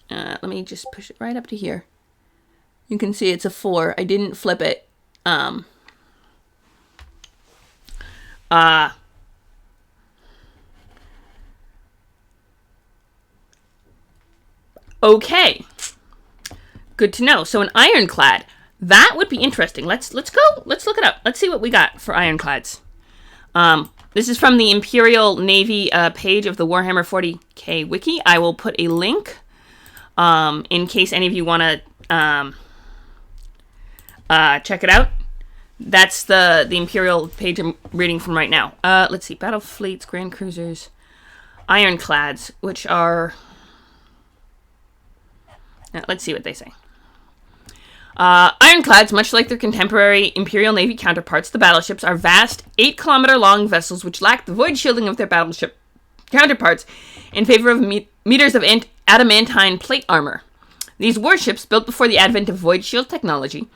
Let me just push it right up to here. You can see it's a 4. I didn't flip it. Okay. Good to know. So an ironclad. That would be interesting. Let's go. Let's look it up. Let's see what we got for ironclads. This is from the Imperial Navy page of the Warhammer 40k wiki. I will put a link in case any of you want to check it out. That's the Imperial page I'm reading from right now. Let's see. Battle fleets, grand cruisers, ironclads, which are... let's see what they say. Ironclads, much like their contemporary Imperial Navy counterparts, the battleships, are vast, 8-kilometer-long vessels which lack the void shielding of their battleship counterparts in favor of meters of adamantine plate armor. These warships, built before the advent of void shield technology,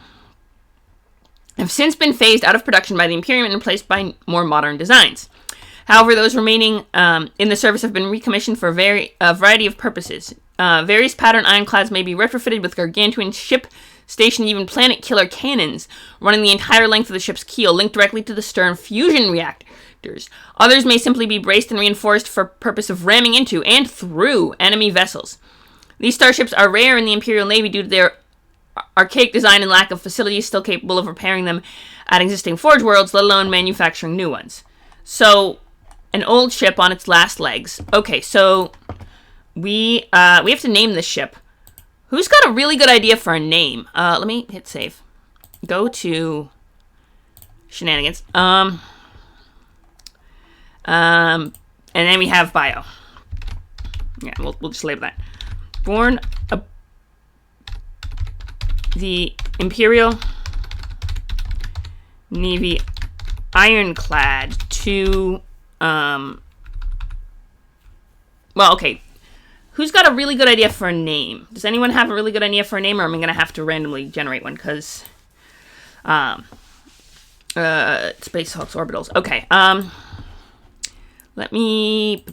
have since been phased out of production by the Imperium and replaced by more modern designs. However, those remaining in the service have been recommissioned for a variety of purposes. Various pattern ironclads may be retrofitted with gargantuan ship station, even planet killer cannons running the entire length of the ship's keel, linked directly to the stern fusion reactors. Others may simply be braced and reinforced for purpose of ramming into and through enemy vessels. These starships are rare in the Imperial Navy due to their archaic design and lack of facilities still capable of repairing them at existing forge worlds, let alone manufacturing new ones. So, an old ship on its last legs. Okay, so we have to name this ship. Who's got a really good idea for a name? Let me hit save. Go to shenanigans. And then we have bio. Yeah, we'll just label that. Born the Imperial Navy Ironclad to well, okay. Who's got a really good idea for a name? Does anyone have a really good idea for a name, or am I going to have to randomly generate one? Because, Space Hulk's orbitals. Okay, let me...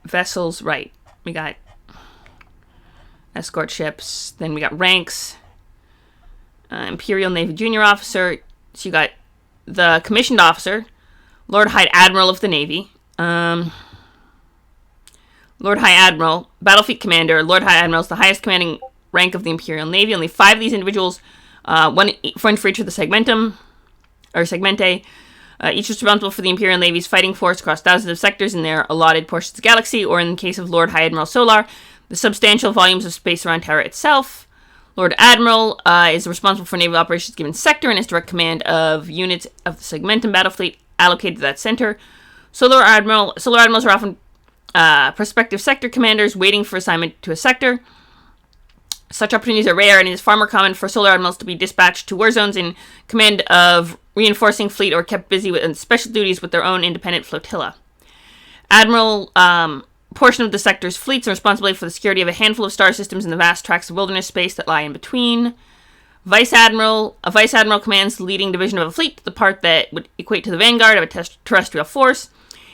Vessels, right. We got escort ships, then we got ranks, Imperial Navy Junior Officer. So you got the Commissioned Officer, Lord High Admiral of the Navy, Lord High Admiral, Battle Fleet Commander. Lord High Admiral is the highest commanding rank of the Imperial Navy. Only 5 of these individuals, one for each of the segmentum, or segmente, each is responsible for the Imperial Navy's fighting force across thousands of sectors in their allotted portions of the galaxy, or in the case of Lord High Admiral Solar, the substantial volumes of space around Terra itself. Lord Admiral is responsible for naval operations given sector and has direct command of units of the Segmentum battle fleet allocated to that center. Solar Admirals are often prospective sector commanders waiting for assignment to a sector. Such opportunities are rare, and it is far more common for Solar Admirals to be dispatched to war zones in command of reinforcing fleet, or kept busy with special duties with their own independent flotilla. Admiral portion of the sector's fleets are responsible for the security of a handful of star systems in the vast tracts of wilderness space that lie in between. A Vice Admiral commands the leading division of a fleet, the part that would equate to the vanguard of a terrestrial force.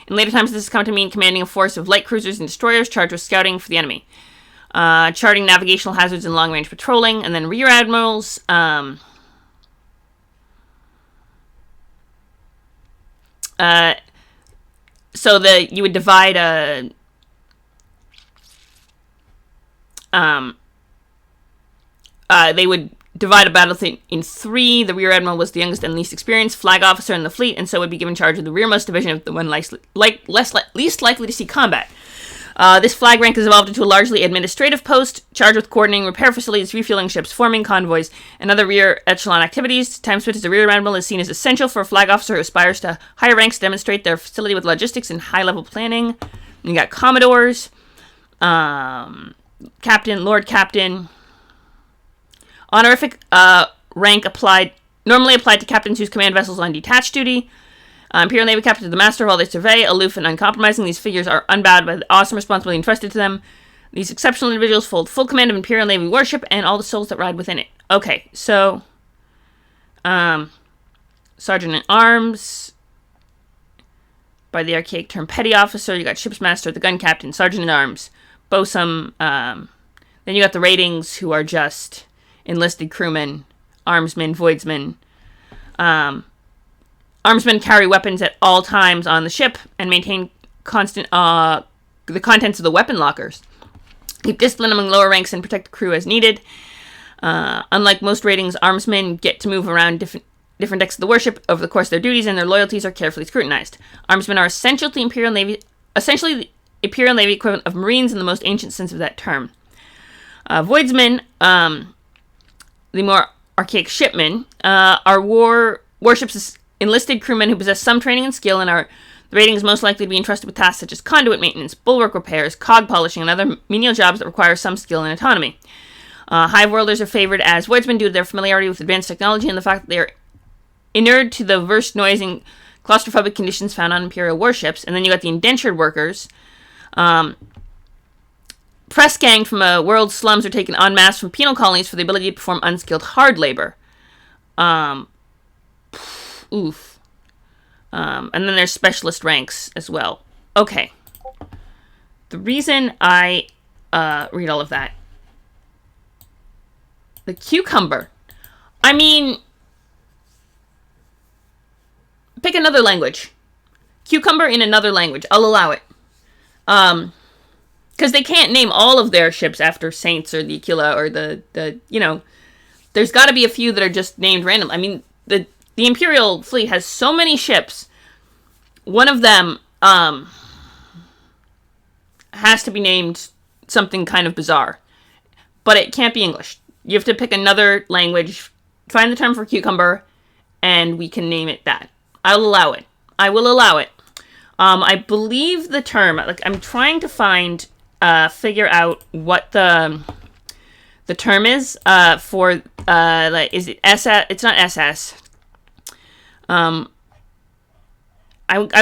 In later times, this has come to mean commanding a force of light cruisers and destroyers charged with scouting for the enemy, charting navigational hazards and long-range patrolling. And then Rear Admirals, so you would divide they would divide a battle fleet in 3. The Rear Admiral was the youngest and least experienced flag officer in the fleet, and so would be given charge of the rearmost division of the one least likely to see combat. This flag rank has evolved into a largely administrative post, charged with coordinating repair facilities, refueling ships, forming convoys, and other rear echelon activities. Time spent as a Rear Admiral is seen as essential for a flag officer who aspires to higher ranks to demonstrate their facility with logistics and high-level planning. You got Commodores, Captain, Lord Captain. Honorific rank normally applied to captains whose command vessels on detached duty. Imperial Navy Captain is the master of all they survey, aloof and uncompromising. These figures are unbowed by the awesome responsibility entrusted to them. These exceptional individuals hold full command of Imperial Navy warship and all the souls that ride within it. Okay, so Sergeant at Arms, by the archaic term Petty Officer. You got Ship's Master, the Gun Captain, Sergeant at Arms, Bosun. Then you got the ratings, who are just enlisted crewmen, armsmen, voidsmen. Armsmen carry weapons at all times on the ship and maintain constant the contents of the weapon lockers. Keep discipline among lower ranks and protect the crew as needed. Unlike most ratings, armsmen get to move around different decks of the warship over the course of their duties, and their loyalties are carefully scrutinized. Armsmen are essential to the Imperial Navy, essentially the Imperial Navy equivalent of Marines in the most ancient sense of that term. Voidsmen, the more archaic shipmen, are warships' enlisted crewmen who possess some training and skill and are the ratings most likely to be entrusted with tasks such as conduit maintenance, bulwark repairs, cog polishing, and other menial jobs that require some skill and autonomy. Hive-worlders are favored as voidsmen due to their familiarity with advanced technology and the fact that they are inured to the diverse noise and claustrophobic conditions found on Imperial warships. And then you got the indentured workers. Press ganged from world slums are taken en masse from penal colonies for the ability to perform unskilled hard labor. Oof. And then there's specialist ranks as well. Okay. The reason I read all of that. The cucumber. I mean, pick another language. Cucumber in another language. I'll allow it. Because they can't name all of their ships after Saints or the Aquila or the there's got to be a few that are just named random. I mean, the Imperial fleet has so many ships. One of them has to be named something kind of bizarre. But it can't be English. You have to pick another language, find the term for cucumber, and we can name it that. I'll allow it. I will allow it. I believe the term, like, I'm trying to figure out what the term is for, like, is it SS? It's not SS. I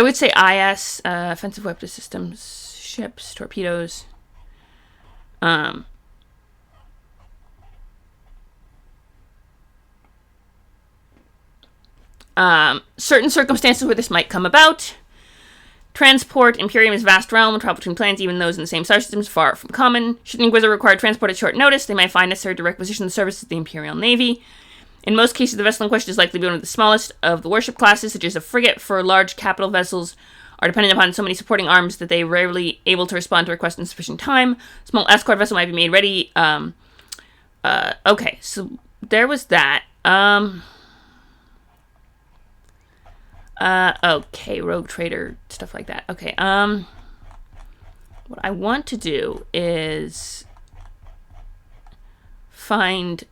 would say IS, offensive weapons systems, ships, torpedoes. Certain circumstances where this might come about. Transport. Imperium's vast realm and travel between planets, even those in the same star system, is far from common. Should an Inquisitor require transport at short notice, they might find necessary to requisition the services of the Imperial Navy. In most cases, the vessel in question is likely to be one of the smallest of the warship classes, such as a frigate. For large capital vessels are dependent upon so many supporting arms that they are rarely able to respond to requests in sufficient time. Small escort vessel might be made ready. Okay, so there was that. Okay, rogue trader, stuff like that. Okay, what I want to do is find,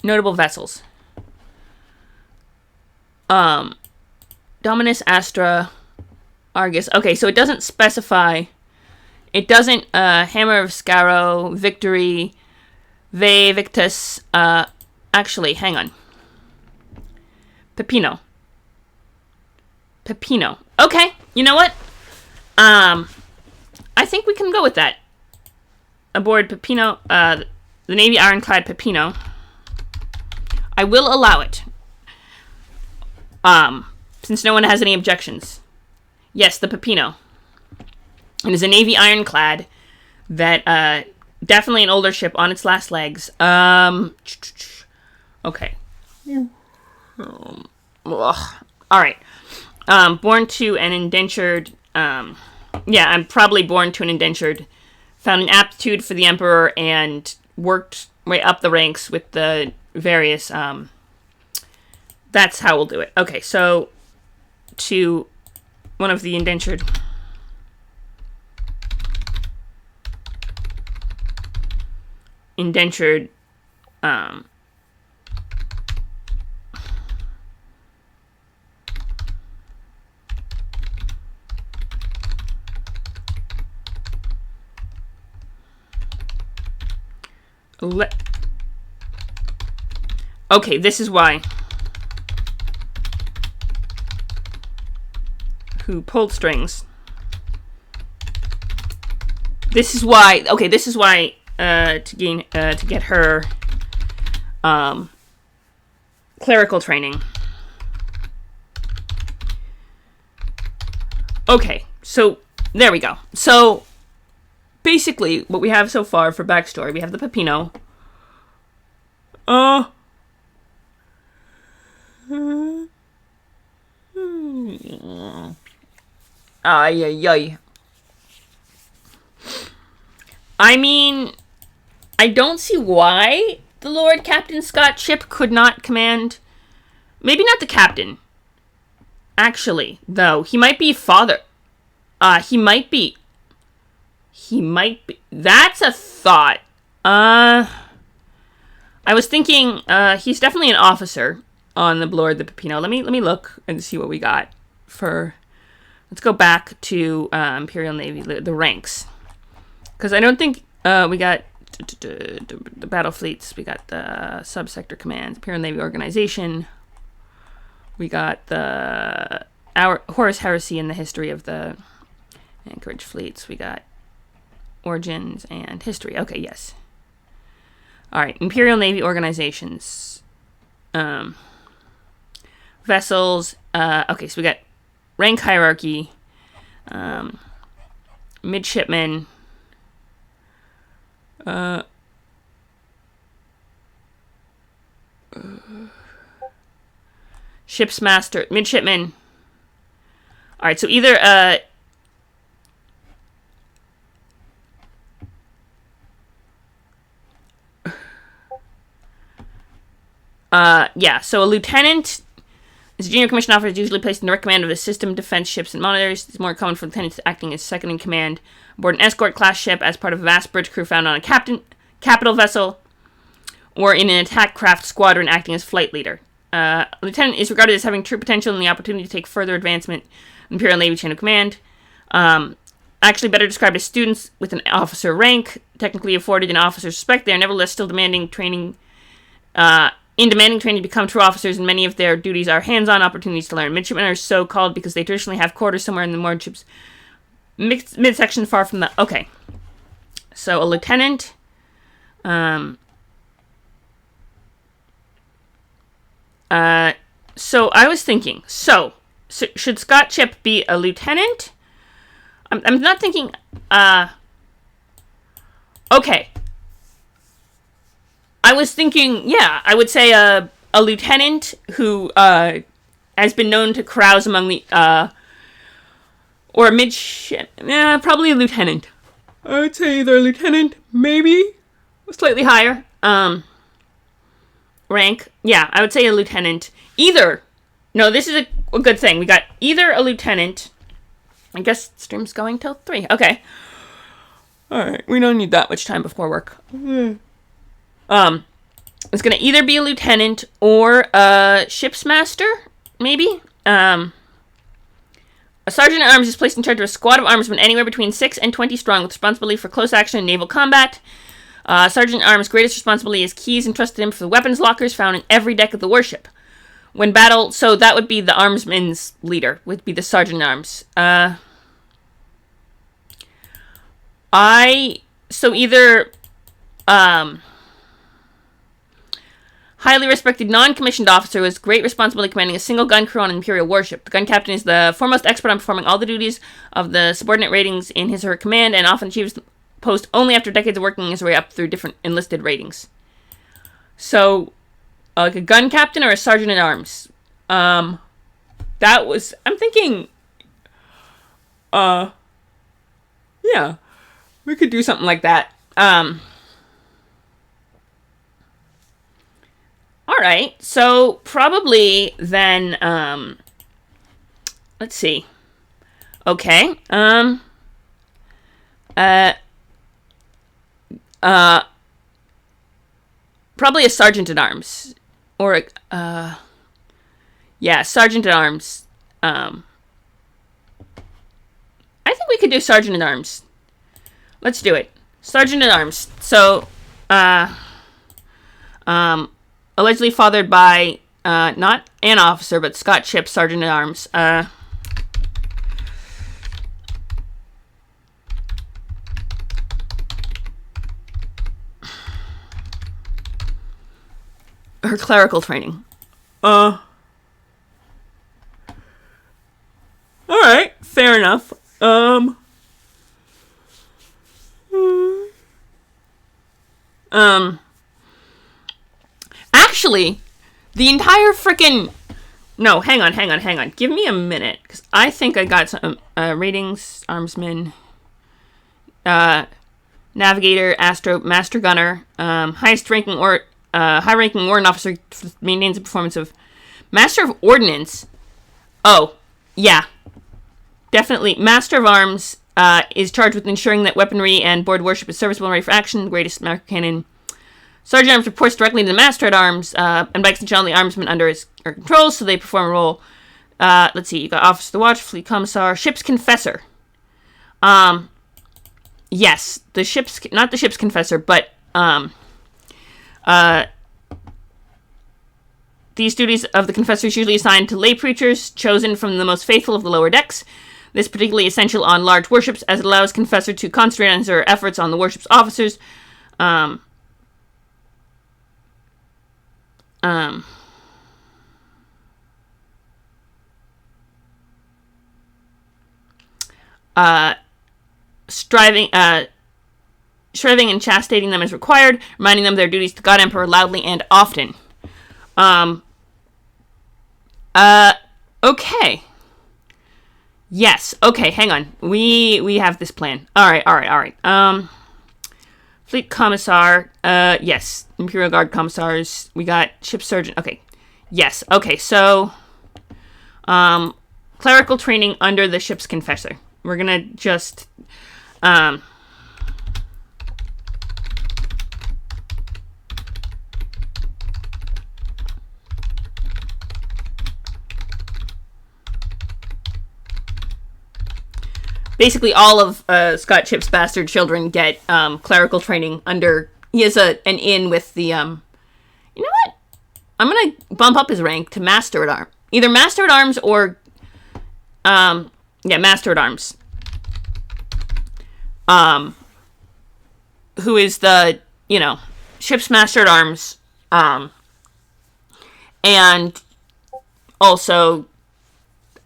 notable vessels. Dominus, Astra, Argus. Okay, so it doesn't specify, it doesn't, Hammer of Scarrow, Victory, Victus, actually, hang on. Pepino. Okay, you know what? I think we can go with that. Aboard Pepino, the Navy Ironclad Pepino. I will allow it. Since no one has any objections. Yes, the Pepino. It is a Navy Ironclad that, definitely an older ship on its last legs. Okay. Alright. Born to an indentured, I'm probably born to an indentured. Found an aptitude for the Emperor and worked way up the ranks with the various, that's how we'll do it. Okay, so, to one of the indentured. Okay, this is why. Who pulled strings. This is why, okay, this is why, to get her, clerical training. Okay, so, there we go. So, basically, what we have so far for backstory, we have the Pepino. I mean, I don't see why the Lord Captain Scott ship could not command. Maybe not the captain. Actually, though, he might be father. He might be. That's a thought. I was thinking, he's definitely an officer on the Lord the Pepino. Let me look and see what we got for. Let's go back to Imperial Navy, the ranks, because I don't think we got the battle fleets. We got the subsector commands, Imperial Navy organization. We got the Horus Heresy and the history of the Anchorage fleets. We got origins and history. Okay, yes. All right, Imperial Navy organizations. Vessels. Okay, so we got rank hierarchy. Midshipmen. Ship's master. Midshipmen. All right, so either so a lieutenant is a junior commissioned officer, is usually placed in direct command of the system, defense ships, and monitors. It's more common for lieutenants acting as second in command aboard an escort class ship as part of a vast bridge crew found on a capital vessel, or in an attack craft squadron acting as flight leader. Lieutenant is regarded as having true potential and the opportunity to take further advancement in Imperial Navy chain of command. Actually better described as students with an officer rank, technically afforded an officer's respect. They are nevertheless still demanding training to become true officers, and many of their duties are hands-on opportunities to learn. Midshipmen are so called because they traditionally have quarters somewhere in the moored ship's midsection far from the... Okay. So, a lieutenant... So, I was thinking... So should Scott Chip be a lieutenant? I'm not thinking... Okay. I was thinking, yeah, I would say a lieutenant who has been known to carouse among the, or a midship, probably a lieutenant. I would say either a lieutenant, maybe, slightly higher, rank. Yeah, I would say a lieutenant. Either, no, this is a good thing. We got either a lieutenant, I guess stream's going till 3, okay. Alright, we don't need that much time before work. It's going to either be a lieutenant or a ship's master, maybe. A sergeant at arms is placed in charge of a squad of armsmen anywhere between 6 and 20 strong with responsibility for close action and naval combat. Sergeant at arms' greatest responsibility is keys entrusted him for the weapons lockers found in every deck of the warship. When battle, so that would be the armsman's leader, would be the sergeant at arms. Either, highly respected non-commissioned officer who has great responsibility commanding a single gun crew on an Imperial warship. The gun captain is the foremost expert on performing all the duties of the subordinate ratings in his or her command and often achieves the post only after decades of working his way up through different enlisted ratings. So, like a gun captain or a sergeant at arms. I'm thinking, yeah, we could do something like that. Alright, so probably then, let's see. Okay, probably a sergeant at arms. Or, yeah, sergeant at arms. I think we could do sergeant at arms. Let's do it. Sergeant at arms. So, allegedly fathered by, not an officer, but Scott Chip, sergeant at arms. Her clerical training. Alright, fair enough. Actually, the entire frickin'... No, hang on. Give me a minute, because I think I got some ratings, armsman, navigator, astro, master gunner, high-ranking warrant officer maintains the performance of master of ordnance. Oh, yeah. Definitely. Master of arms is charged with ensuring that weaponry and board warship is serviceable and ready for action. The greatest mark cannon. Sergeant at arms reports directly to the master at arms and bikes and channel the armsmen under his control, so they perform a role. Let's see. You got officer of the watch, fleet commissar, ship's confessor. Yes, not the ship's confessor, but These duties of the confessor is usually assigned to lay preachers, chosen from the most faithful of the lower decks. This is particularly essential on large worships, as it allows confessor to concentrate on their efforts on the worship's officers. Striving and chastining them as required, reminding them of their duties to God Emperor loudly and often. Okay. Yes. Okay, hang on. We have this plan. All right. Fleet Commissar. Yes. Imperial Guard Commissars. We got Ship Surgeon. Okay. Yes. Okay, so clerical training under the ship's confessor. We're gonna just basically all of Scott Chip's bastard children get clerical training under. He has an inn with the you know what? I'm gonna bump up his rank to Master at Arms. Either Master at Arms or Master at Arms. Who is the, ship's Master at Arms, and also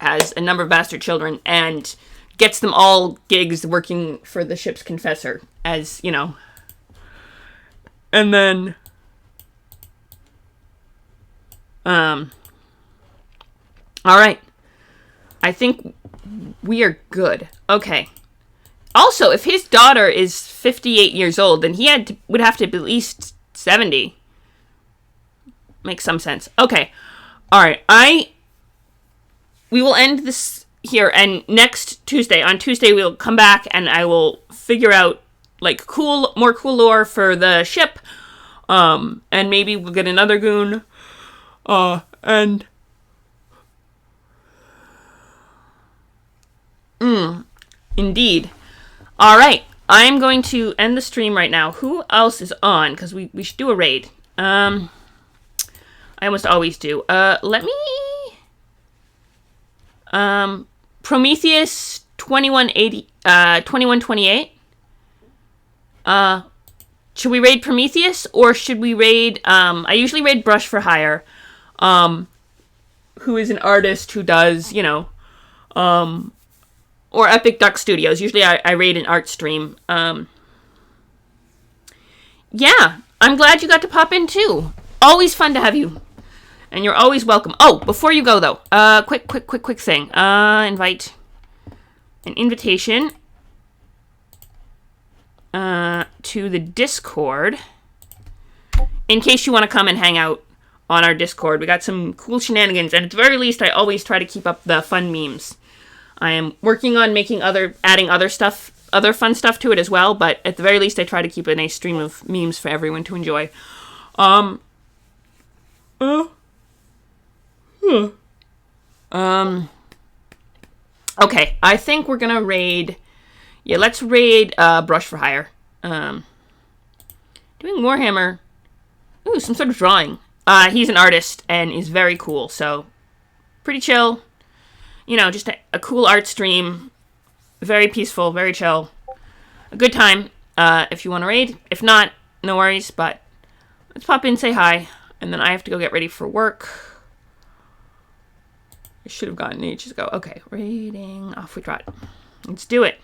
has a number of bastard children, and gets them all gigs working for the ship's confessor, as, and then, alright. I think we are good. Okay. Also, if his daughter is 58 years old, then he would have to be at least 70. Makes some sense. Okay. Alright, we will end this here, and on Tuesday, we'll come back, and I will figure out, more cool lore for the ship, and maybe we'll get another goon, Indeed. Alright, I'm going to end the stream right now. Who else is on? Because we should do a raid. I almost always do. Let me... Prometheus 2128. Should we raid Prometheus, or should we raid... I usually raid Brush for Hire, who is an artist who does, or Epic Duck Studios. Usually I raid an art stream. Yeah, I'm glad you got to pop in too. Always fun to have you. And you're always welcome. Oh, before you go though, quick thing. Invite an invitation to the Discord. In case you want to come and hang out on our Discord. We got some cool shenanigans, and at the very least, I always try to keep up the fun memes. I am working on adding other fun stuff to it as well, but at the very least, I try to keep a nice stream of memes for everyone to enjoy. Okay, I think we're gonna raid... Yeah, let's raid, Brush for Hire. Doing Warhammer. Ooh, some sort of drawing. He's an artist and is very cool, so... Pretty chill. Just a cool art stream. Very peaceful, very chill. A good time, if you want to raid. If not, no worries, but... Let's pop in, say hi, and then I have to go get ready for work. I should have gotten ages ago. Okay, raiding, off we trot. Let's do it.